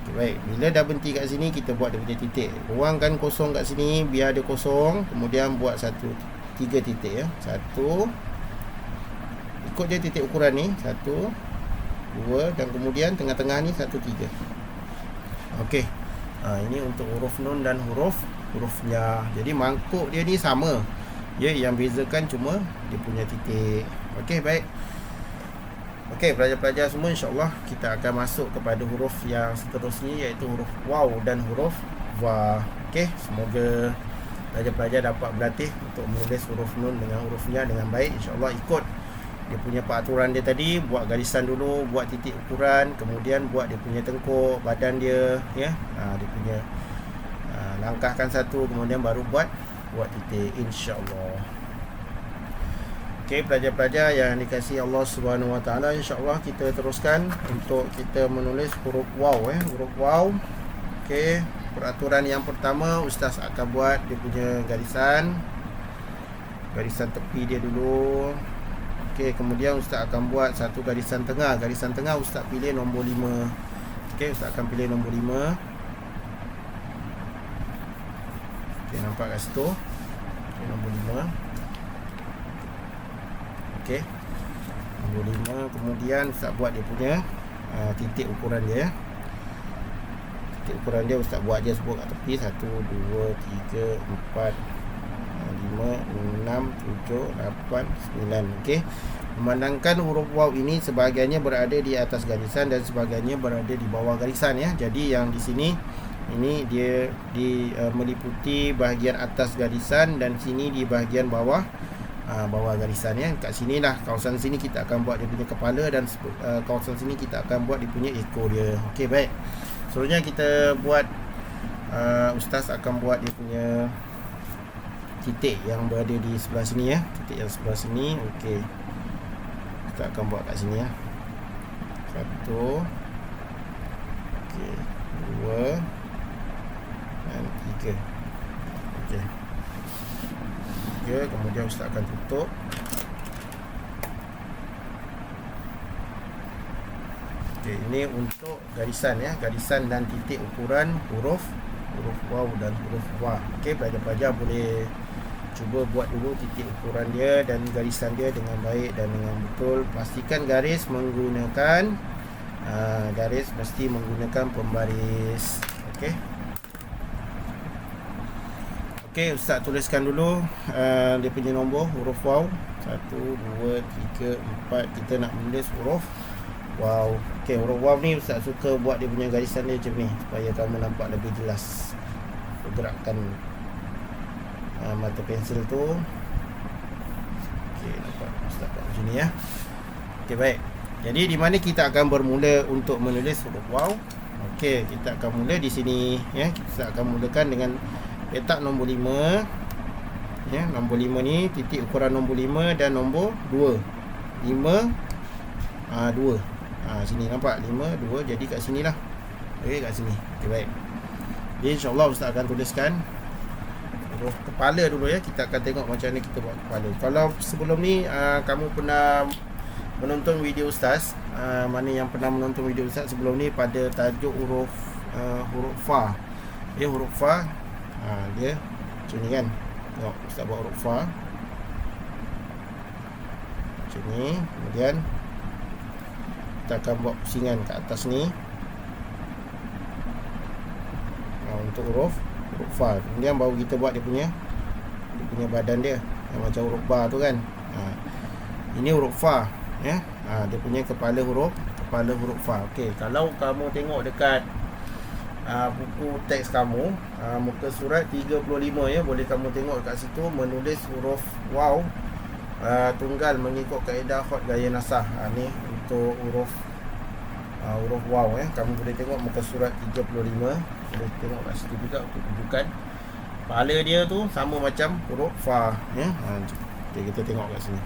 Baik, bila dah berhenti kat sini, kita buat dia punya titik. Ruangkan kosong kat sini, biar dia kosong. Kemudian buat 3 titik ya. 1. Ikut je titik ukuran ni. 1 2 dan kemudian tengah-tengah ni 1 3. Okey. Ini untuk huruf nun dan hurufnya. Jadi mangkuk dia ni sama. Ya, yang bezakan cuma dia punya titik. Okey, baik. Okey, pelajar-pelajar semua, insya-Allah kita akan masuk kepada huruf yang seterusnya, iaitu huruf waw dan huruf wa. Okey, semoga pelajar-pelajar dapat berlatih untuk menulis huruf nun dengan hurufnya dengan baik. Insya-Allah ikut dia punya peraturan dia tadi, buat garisan dulu, buat titik ukuran, kemudian buat dia punya tengkuk, badan dia ya. Dia punya langkahkan satu, kemudian baru buat titik, insya-Allah. Okey, pelajar-pelajar yang dikasihi Allah Subhanahu Wa Taala, insya-Allah kita teruskan untuk kita menulis huruf waw ya, huruf waw. Okey, peraturan yang pertama, ustaz akan buat dia punya garisan tepi dia dulu. Okey, kemudian ustaz akan buat satu garisan tengah. Garisan tengah ustaz pilih nombor 5. Okey, ustaz akan pilih nombor 5. Okey, nampak kat situ. Okey, nombor 5. Okey, nombor 5. Kemudian ustaz buat dia punya titik ukuran dia. Titik ukuran dia ustaz buat je sebut kat tepi. 1 2 3 4 5 6 7 8 9. Okey. Memandangkan huruf waw ini sebahagiannya berada di atas garisan dan sebahagiannya berada di bawah garisan ya. Jadi yang di sini ini dia meliputi bahagian atas garisan dan sini di bahagian bawah garisan ya. Kat sinilah kawasan sini kita akan buat dia punya kepala dan kawasan sini kita akan buat dia punya ekor dia. Okey, baik. Seterusnya kita buat ustaz akan buat dia punya titik yang berada di sebelah sini ya. Titik yang sebelah sini. Okey. Kita akan buat kat sini ya. 1. Okey. 2 dan 3. Okey. 3. Kemudian ustaz akan tutup. Okey, ini untuk garisan ya, garisan dan titik ukuran huruf waw dan huruf wa. Okey, pelajar-pelajar boleh cuba buat dulu titik ukuran dia dan garisan dia dengan baik dan dengan betul. Pastikan garis menggunakan garis mesti menggunakan pembaris. Okey. Okey, ustaz tuliskan dulu dia punya nombor huruf waw. 1 2 3 4. Kita nak menulis huruf waw. Okey, huruf waw ni ustaz suka buat dia punya garisan dia macam ni supaya kamu nampak lebih jelas pergerakan mata pensel tu. Okey, nampak Ustaz buat macam ni ya. Okey, baik. Jadi di mana kita akan bermula untuk menulis huruf waw? Okey, kita akan mula di sini ya. Kita akan mulakan dengan petak nombor 5. Ya, nombor 5 ni titik ukuran nombor 5 dan nombor 2. 5 2. Sini nampak 5 2, jadi kat sinilah. Okey, kat sini. Okey, baik. Jadi insya-Allah Ustaz akan tuliskan huruf kepala dulu ya. Kita akan tengok macam mana kita buat kepala. Kalau sebelum ni kamu pernah menonton video Ustaz, mana yang pernah menonton video Ustaz sebelum ni pada tajuk huruf fa. Ya, huruf fa. Dia macam ni kan. Tengok Ustaz buat huruf fa macam ni. Kemudian kita akan buat pusingan kat atas ni untuk huruf fa. Kemudian baru kita buat dia punya badan dia yang macam huruf ba tu kan. Ini huruf fa ya. Dia punya kepala huruf fa. Okey, kalau kamu tengok dekat buku teks kamu, muka surat 35 ya, boleh kamu tengok dekat situ menulis huruf waw tunggal mengikut kaedah khot gaya nasah. Ni untuk huruf waw ya. Kamu boleh tengok muka surat 35, boleh tengok kat situ juga untuk tunjukkan kepala dia tu sama macam huruf fa ya. Okey, kita tengok kat sini.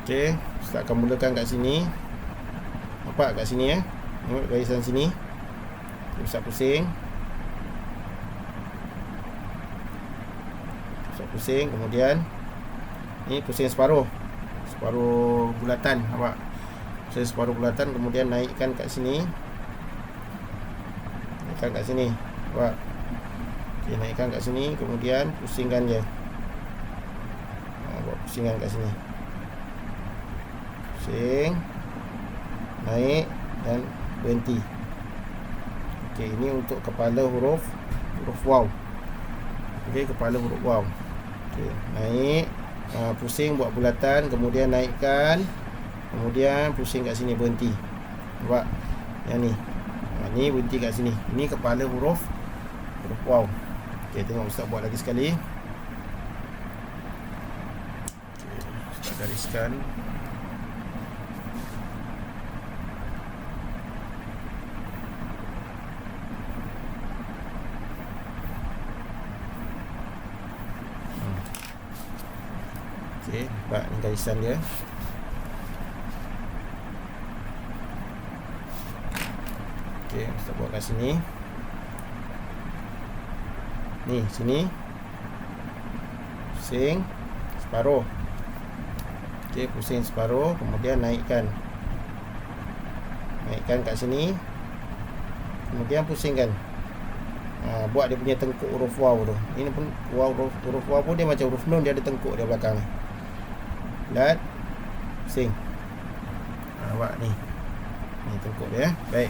Okey, Ustaz akan mulakan kat sini. Nampak kat sini ya. Tengok garisan sini. Ustaz pusing. Kemudian ni pusing separuh bulatan. Nampak? Pusing separuh bulatan. Kemudian naikkan kat sini. Naikkan kat sini. Nampak? Okay, naikkan kat sini. Kemudian pusingkan je. Buat pusingan kat sini. Pusing, naik dan berhenti. Okey, ini untuk kepala huruf waw. Okey, kepala huruf waw. Okey, naik, pusing buat bulatan, kemudian naikkan, kemudian pusing kat sini, berhenti. Nampak? Yang ni. Ni berhenti kat sini. Ini kepala huruf waw. Okey, tengok Ustaz buat lagi sekali. Okey, Ustaz gariskan. Okey, nampak ni garisan dia. Okey, Ustaz buat kat sini. Ni, sini. Pusing separuh. Okey, pusing separuh, kemudian naikkan. Naikkan kat sini. Kemudian pusingkan. Buat dia punya tengkuk huruf waw tu. Ini pun huruf waw pun dia macam huruf nun, dia ada tengkuk dia belakang ni. Lat, pusing. Nampak ni. Ni tengkuk dia. Baik.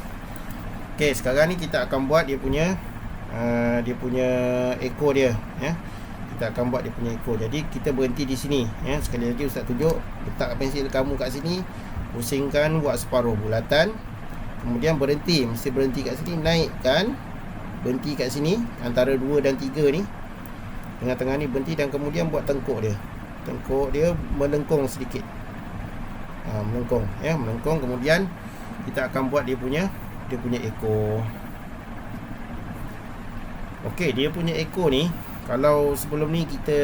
Okey, sekarang ni kita akan buat dia punya ekor dia ya. Kita akan buat dia punya ekor. Jadi kita berhenti di sini ya. Sekali lagi Ustaz tunjuk, letak pensil kamu kat sini, pusingkan buat separuh bulatan. Kemudian berhenti, mesti berhenti kat sini, naikkan, berhenti kat sini antara 2 dan 3 ni. Tengah-tengah ni berhenti dan kemudian buat tengkuk dia. Tengkuk dia melengkung sedikit. Melengkung ya, melengkung. Kemudian kita akan buat dia punya ekor. Okey, dia punya ekor ni, kalau sebelum ni kita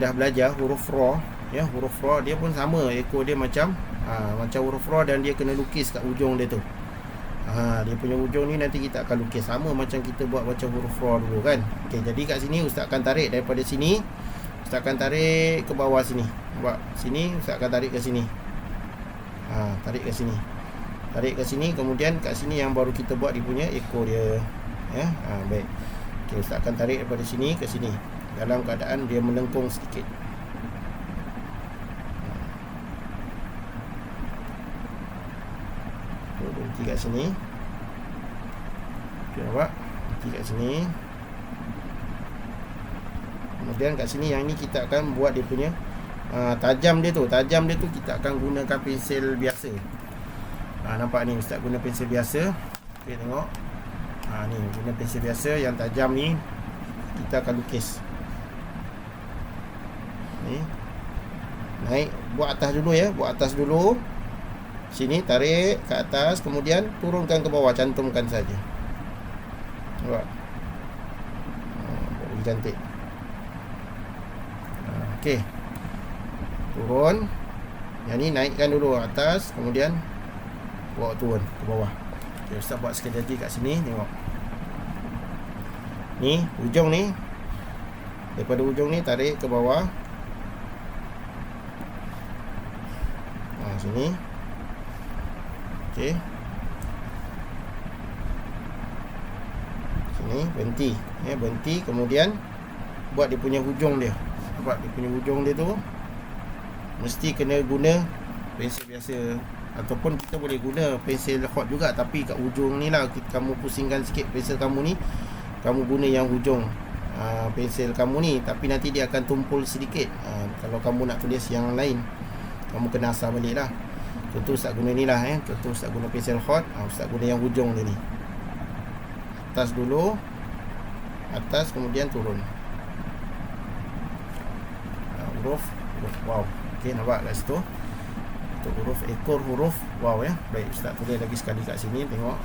dah belajar huruf ra ya, huruf ra dia pun sama, ekor dia macam huruf ra dan dia kena lukis kat ujung dia tu. Dia punya ujung ni nanti kita akan lukis sama macam kita buat macam huruf ra dulu kan. Okey, jadi kat sini Ustaz akan tarik daripada sini. Ustaz akan tarik ke bawah sini. Nampak? Sini Ustaz akan tarik ke sini. Tarik ke sini. Tarik ke sini, kemudian kat sini yang baru kita buat dia punya ekor dia. Ya, baik. Okey, Ustaz akan tarik daripada sini ke sini dalam keadaan dia melengkung sedikit. Berhenti kat sini. Okey, nampak? Berhenti kat sini. Kemudian kat sini yang ni kita akan buat dia punya tajam dia tu kita akan gunakan pensil biasa. Nampak ni Ustaz guna pensil biasa. Okey, tengok. Ni guna pensil biasa yang tajam ni kita akan lukis. Ni Naik, buat atas dulu ya, buat atas dulu. Sini tarik ke atas, kemudian turunkan ke bawah, cantumkan saja. Nampak? Lebih cantik. Okey. Turun. Yang ni naikkan dulu atas, kemudian bawa turun ke bawah. Okay, Ustaz buat sekali lagi kat sini, tengok. Ni, hujung ni. Daripada hujung ni tarik ke bawah. Sini. Okey. Sini berhenti. Berhenti, kemudian buat dia punya hujung dia. Nampak dia punya hujung dia tu mesti kena guna pensel biasa, ataupun kita boleh guna pensel hot juga, tapi kat hujung ni lah kamu pusingkan sikit pensel kamu ni, kamu guna yang hujung pensel kamu ni, tapi nanti dia akan tumpul sedikit. Kalau kamu nak tulis yang lain, kamu kena asah balik lah. Contoh Ustaz guna ni lah Contoh Ustaz guna pensel hot, Ustaz guna yang hujung dia ni. Atas dulu, atas kemudian turun. Huruf wow. Okey, nampak kat situ. Untuk huruf ekor huruf wow ya. Baik, Ustaz tulis lagi sekali kat sini, tengok.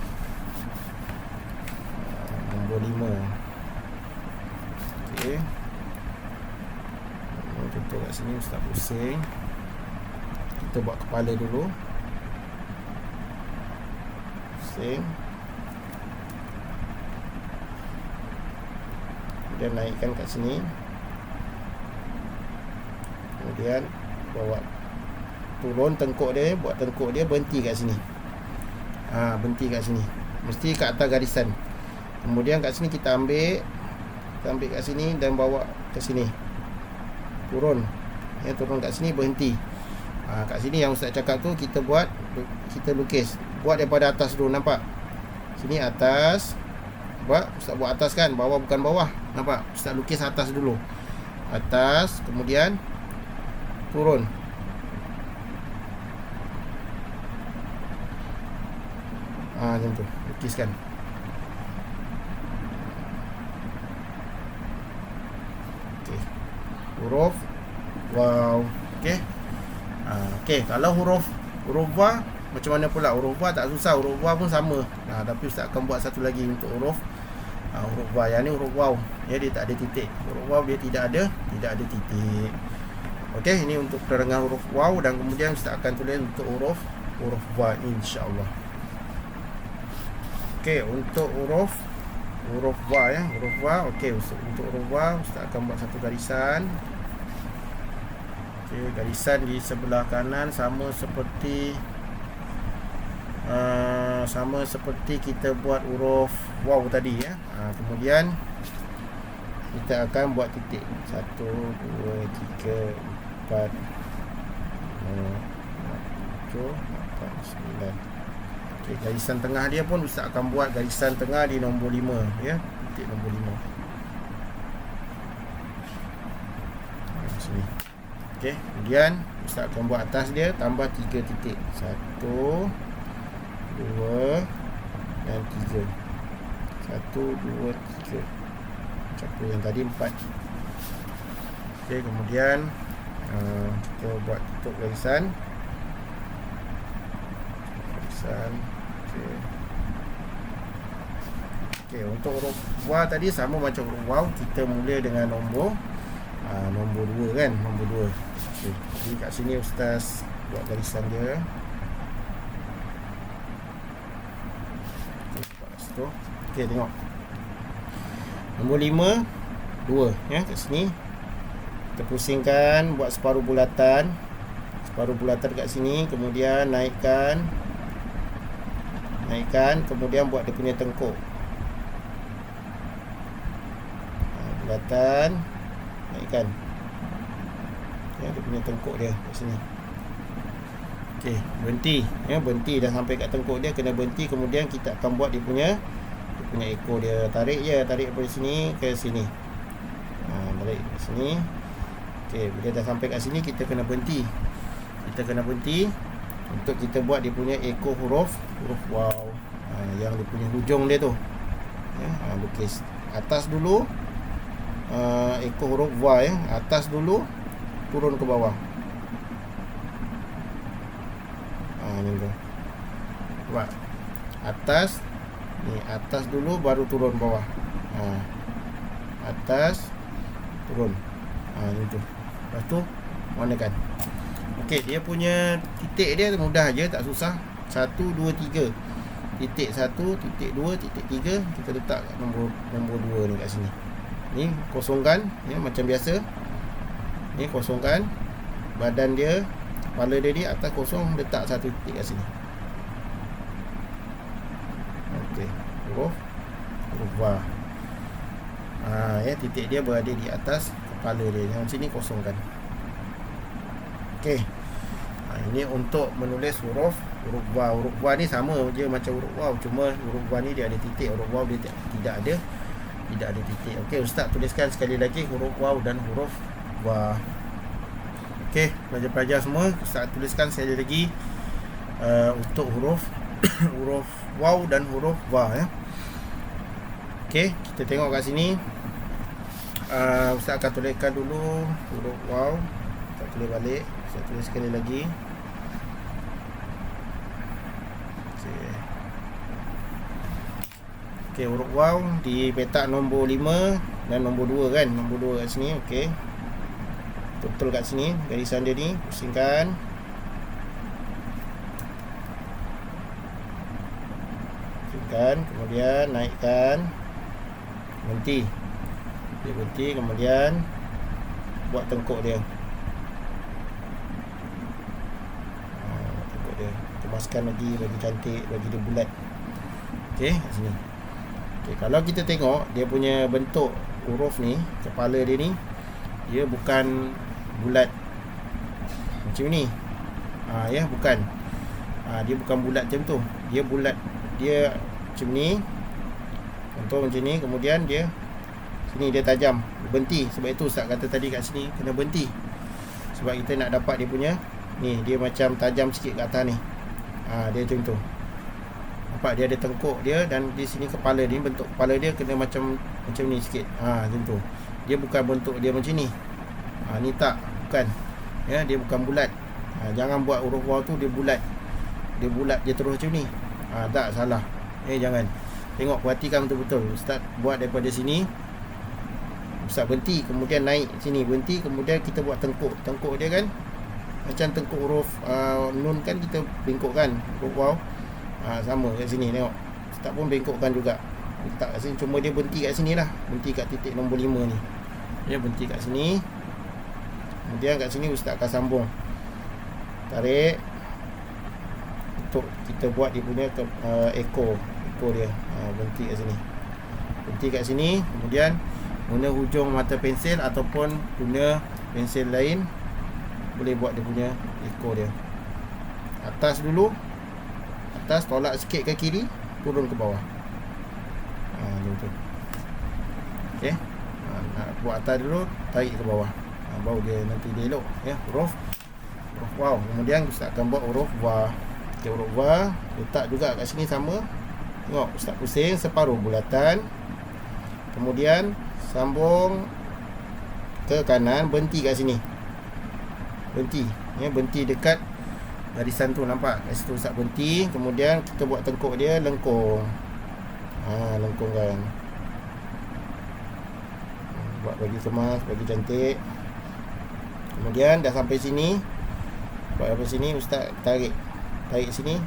Nombor 5. Okey. Contoh kat sini Ustaz pusing. Kita buat kepala dulu. Pusing. Kemudian naikkan kat sini. Kemudian bawa turun tengkuk dia, buat tengkuk dia berhenti kat sini. Berhenti kat sini. Mesti kat atas garisan. Kemudian kat sini kita ambil kat sini dan bawa ke sini. Turun. Turun kat sini berhenti. Kat sini yang Ustaz cakap tu kita lukis. Buat daripada atas dulu, nampak? Sini atas. Ustaz buat atas kan, bawah bukan bawah. Nampak? Ustaz lukis atas dulu. Atas, kemudian turun. Macam tu, lukiskan. Okey. Huruf wow. Okey. Okey, kalau huruf wa macam mana pula? Huruf wa tak susah, huruf wa pun sama. Tapi Ustaz akan buat satu lagi untuk huruf wa. Yang ni huruf waw. Dia tak ada titik. Huruf waw dia tidak ada titik. Okey, ini untuk penerangan huruf waw, dan kemudian Ustaz akan tulis untuk huruf wa insya-Allah. Okey, untuk huruf wa ya, huruf wa. Okey, untuk huruf wa Ustaz akan buat satu garisan. Okey, garisan di sebelah kanan sama seperti kita buat huruf waw tadi ya. Kemudian kita akan buat titik 1 2 3 4 5 7 8 9. Okey, garisan tengah dia pun Ustaz akan buat garisan tengah di nombor 5 ya, titik nombor 5. Sini. Okey, kemudian Ustaz akan buat atas dia tambah 3 titik. 1 2 dan 3. 1 2 3. Campur yang tadi 4. Okey, kemudian kita buat tutup garisan. Okey, untuk huruf wa tadi sama macam huruf waw, kita mula dengan nombor 2 kan, nombor 2. Okey, jadi kat sini Ustaz buat garisan dia. Okey, tengok. Nombor 5 2 ya, kat sini. Kita pusingkan, buat separuh bulatan. Separuh bulatan kat sini, kemudian naikkan, kemudian buat dia punya tengkuk. Bulatan, naikkan. Ya, dia punya tengkuk dia kat sini. Okey, berhenti ya, berhenti dah sampai kat tengkuk dia, kena berhenti. Kemudian kita akan buat dia punya ekor dia. Tarik daripada sini ke sini. Tarik ke sini. Okey, bila dah sampai kat sini kita kena berhenti. Untuk kita buat dia punya ekor huruf waw. Yang dia punya hujung dia tu. Ya, lukis atas dulu. Ekor huruf wa ya, atas dulu, turun ke bawah. Ni tu. Nampak? Atas. Ni atas dulu baru turun bawah. Atas, turun. Ni tu. Lepas tu warnakan. Okey, dia punya titik dia mudah je, tak susah. 1, 2, 3. Titik 1, titik 2, titik 3. Kita letak nombor 2 ni kat sini. Ni kosongkan ya, macam biasa. Ni kosongkan. Badan dia, kepala dia ni atas kosong, letak satu titik kat sini. Okey, huruf va. Ya, titik dia berada di atas kepala dia. Yang sini kosongkan. Okey. Ini untuk menulis huruf va. Huruf va ni sama je macam huruf waw, cuma huruf va ni dia ada titik, huruf waw dia tidak ada titik. Okey, ustaz tuliskan sekali lagi huruf waw dan huruf va. Okey, pelajar-pelajar semua, ustaz tuliskan sekali lagi untuk huruf huruf waw dan huruf va ya. Okey, kita tengok kat sini. Ustaz akan tuliskan dulu huruf waw. Ustaz tulis balik. Ustaz tulis sekali lagi. Okey, huruf waw di petak nombor 5 dan nombor 2 kan. Nombor 2 kat sini. Okey, betul kat sini garisan dia ni. Pusingkan. Kemudian naikkan. Berhenti. Dia berhenti. Kemudian buat tengkuk dia. Tengkuk dia kemaskan lagi, bagi cantik, bagi dia bulat. Okey, kat sini. Okey, kalau kita tengok dia punya bentuk huruf ni, kepala dia ni, dia bukan bulat macam ni. Ya, bukan. Dia bukan bulat macam tu. Dia bulat, dia macam ni. Contoh macam ni. Kemudian dia sini dia tajam, berhenti. Sebab itu ustaz kata tadi kat sini kena berhenti. Sebab kita nak dapat dia punya ni, dia macam tajam sikit kat atas ni. Dia macam tu. Nampak dia ada tengkuk dia, dan di sini kepala dia, bentuk kepala dia kena macam ni sikit. Macam tu. Dia bukan bentuk dia macam ni. Ni tak, bukan. Ya, dia bukan bulat. Jangan buat huruf waw tu dia bulat. Dia terus macam ni. Tak, salah. Jangan. Tengok, perhatikan betul-betul. Ustaz buat daripada sini. Ustaz berhenti, kemudian naik sini, berhenti, kemudian kita buat tengkuk. Tengkuk dia kan macam tengkuk huruf nun kan, kita bengkokkan huruf waw. Sama kat sini, tengok. Ustaz pun bengkokkan juga. Letak kat sini, cuma dia berhenti kat sini lah. Berhenti kat titik nombor 5 ni. Dia berhenti kat sini. Kemudian kat sini ustaz akan sambung. Tarik. Untuk kita buat dia punya ekor dia. Berhenti kat sini. Berhenti kat sini. Kemudian guna hujung mata pensil ataupun guna pensil lain, boleh buat dia punya ekor dia. Atas dulu. Atas, tolak sikit ke kiri, turun ke bawah. Macam tu. Okey. Nak buat atas dulu, tarik ke bawah. Baru dia nanti dia elok ya, huruf waw. Kemudian ustaz akan buat huruf va. Okey, huruf va letak juga kat sini sama. Tengok, ustaz pusing separuh bulatan. Kemudian sambung ke kanan, berhenti kat sini. Berhenti. Ya, berhenti dekat garisan tu, nampak? Kat situ ustaz berhenti. Kemudian kita buat tengkuk dia, lengkung. Lengkungkan. Buat bagi kemas, bagi cantik. Kemudian dah sampai sini. Buat sampai sini, ustaz tarik sini.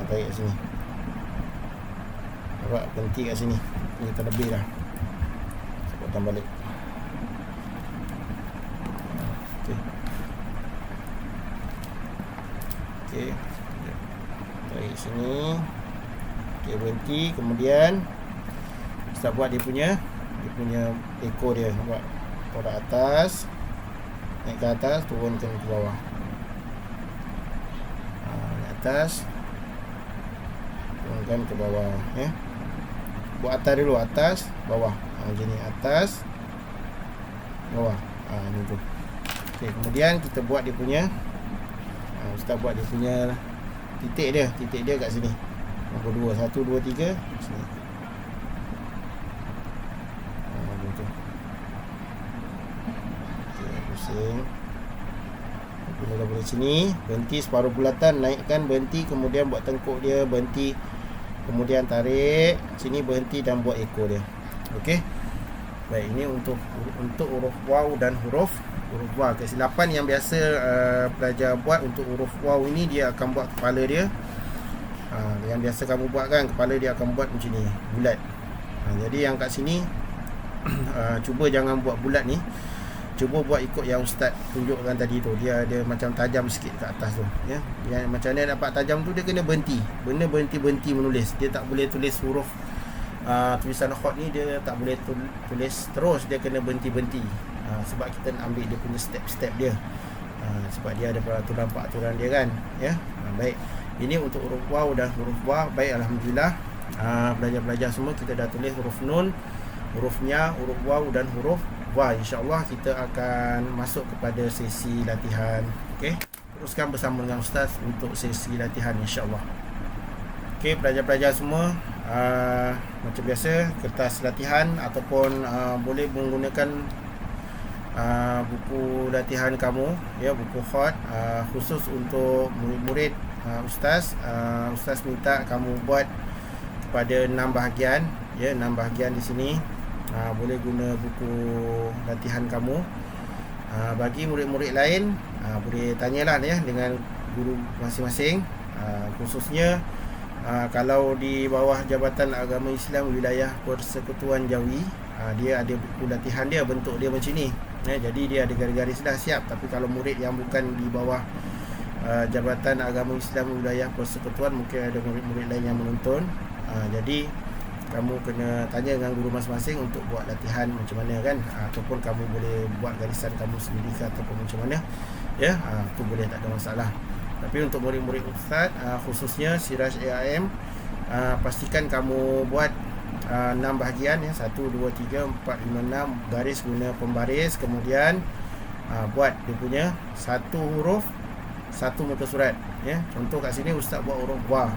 Tarik kat sini. Nampak, berhenti kat sini. Ini terlebih dah. Potong balik. Okey. Tarik sini. Okey, berhenti. Kemudian ustaz buat dia punya ekor dia. Nampak? Tolak atas, naik ke atas, turunkan ke bawah. Naik atas, turunkan ke bawah ya. Buat atas dulu, atas, bawah. Macam ni, atas, bawah. Ni tu. Okey, kemudian kita buat dia punya ustaz buat dia punya titik dia kat sini. Nombor 2, 1, 2, 3 sini. Pusing. Mula dari sini, berhenti separuh bulatan, naikkan, berhenti, kemudian buat tengkuk dia, berhenti, kemudian tarik sini, berhenti dan buat ekor dia. Okey. Baik, ini untuk huruf waw dan huruf waw. Kesilapan yang biasa pelajar buat untuk huruf waw ini, dia akan buat kepala dia. Yang biasa kamu buat kan, kepala dia akan buat macam ni, bulat. Jadi yang kat sini cuba jangan buat bulat ni. Cuba buat ikut yang ustaz tunjukkan tadi tu. Dia ada macam tajam sikit kat atas tu, ya. Yang macam mana dapat tajam tu, dia kena berhenti. Benda berhenti menulis. Dia tak boleh tulis huruf tulisan khot ni, dia tak boleh tulis terus, dia kena berhenti. Sebab kita nak ambil dia punya step-step dia. Sebab dia ada peraturan dia kan, ya. Baik. Ini untuk huruf waw dan huruf wa. Baik, alhamdulillah. Belajar-belajar semua kita dah tulis huruf nun, huruf nya, huruf waw dan huruf wa. InsyaAllah kita akan masuk kepada sesi latihan. Okey, teruskan bersama dengan ustaz untuk sesi latihan insyaAllah. Okey, pelajar-pelajar semua, macam biasa, kertas latihan ataupun boleh menggunakan buku latihan kamu, ya, buku khot khusus untuk murid-murid ustaz. Ustaz minta kamu buat kepada 6 bahagian, ya, 6 bahagian di sini. Boleh guna buku latihan kamu. Bagi murid-murid lain, boleh tanyalah, ya, dengan guru masing-masing. Khususnya kalau di bawah Jabatan Agama Islam Wilayah Persekutuan Jawi, dia ada buku latihan dia, bentuk dia macam ni, ya, jadi dia ada garis-garis dah siap. Tapi kalau murid yang bukan di bawah Jabatan Agama Islam Wilayah Persekutuan, mungkin ada murid-murid lain yang menonton, jadi kamu kena tanya dengan guru masing-masing untuk buat latihan macam mana kan, ataupun kamu boleh buat garisan kamu sendiri ke, ataupun macam mana, ya, tu boleh, tak ada masalah. Tapi untuk murid-murid ustaz, khususnya Siraj AIM, pastikan kamu buat 6 bahagian, ya, 1, 2, 3, 4, 5, 6 garis guna pembaris. Kemudian buat dia punya satu huruf, satu muka surat, ya. Contoh kat sini ustaz buat huruf wa,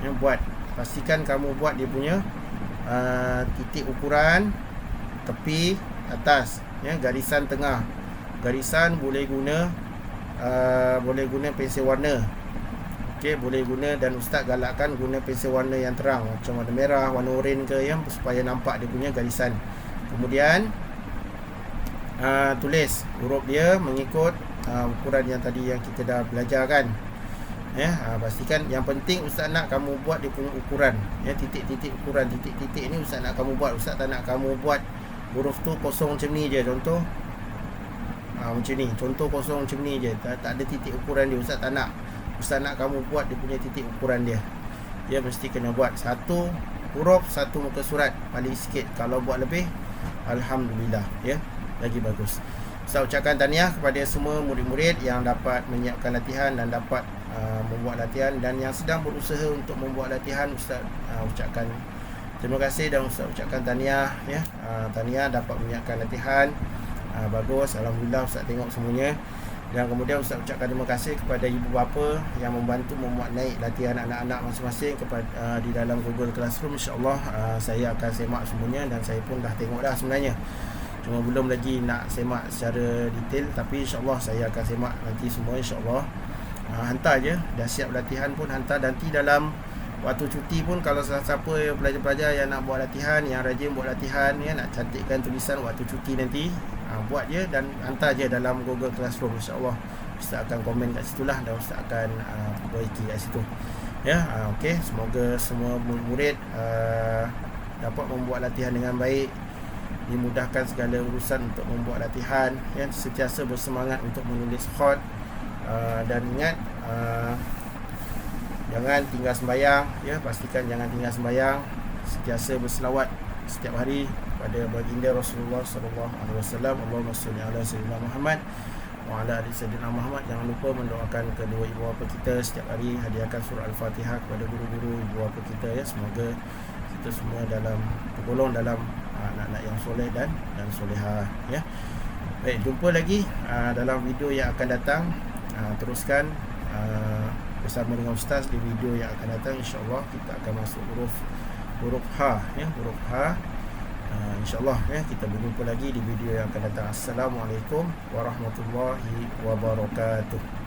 ya, buat, pastikan kamu buat dia punya titik ukuran tepi atas, ya, garisan tengah. Garisan boleh guna pensel warna. Okey, boleh guna, dan ustaz galakkan guna pensel warna yang terang, macam warna merah, warna oranye ke, ya, supaya nampak dia punya garisan. Kemudian tulis huruf dia mengikut ukuran yang tadi yang kita dah belajar kan, ya. Pastikan, yang penting ustaz nak kamu buat dia punya ukuran, ya, titik-titik ukuran, titik-titik ni ustaz nak kamu buat. Ustaz tak nak kamu buat huruf tu kosong macam ni je, contoh macam ni, contoh kosong macam ni je, tak ada titik ukuran dia. Ustaz tak nak. Ustaz nak kamu buat dia punya titik ukuran dia. Dia mesti kena buat satu huruf, satu muka surat paling sikit. Kalau buat lebih, alhamdulillah, ya, lagi bagus. Ustaz ucapkan tahniah kepada semua murid-murid yang dapat menyiapkan latihan dan dapat membuat latihan, dan yang sedang berusaha untuk membuat latihan, ustaz ucapkan terima kasih, dan ustaz ucapkan tahniah, ya. Tahniah dapat menyiapkan latihan. Bagus, alhamdulillah ustaz tengok semuanya. Dan kemudian ustaz ucapkan terima kasih kepada ibu bapa yang membantu memuat naik latihan anak-anak masing-masing kepada di dalam Google Classroom. InsyaAllah saya akan semak semuanya, dan saya pun dah tengok dah sebenarnya, cuma belum lagi nak semak secara detail. Tapi insyaAllah saya akan semak nanti semua insyaAllah. Hantar je, dah siap latihan pun hantar. Nanti dalam waktu cuti pun, kalau siapa pelajar-pelajar yang nak buat latihan, yang rajin buat latihan, ya, nak cantikkan tulisan waktu cuti nanti, buat je dan hantar je dalam Google Classroom. InsyaAllah ustaz akan komen kat situ lah, dan ustaz akan perbaiki kat situ, ya. Okey, semoga semua murid dapat membuat latihan dengan baik, dimudahkan segala urusan untuk membuat latihan, ya. Sentiasa bersemangat untuk menulis khot, dan ingat, jangan tinggal sembahyang, ya, pastikan jangan tinggal sembahyang. Sentiasa berselawat setiap hari pada baginda Rasulullah sallallahu alaihi wasallam. Allahumma shalli ala sayyidina Muhammad wa ala ali sayyidina Muhammad. Jangan lupa mendoakan kedua ibu bapa kita setiap hari, hadiahkan surah Al-Fatihah kepada guru-guru ibu bapa kita, ya. Semoga kita semua tergolong dalam anak-anak yang soleh dan solehah, ya. Baik, jumpa lagi dalam video yang akan datang. Teruskan bersama dengan ustaz di video yang akan datang. InsyaAllah kita akan masuk huruf H, ya, huruf H. InsyaAllah kita berjumpa lagi di video yang akan datang. Assalamualaikum warahmatullahi wabarakatuh.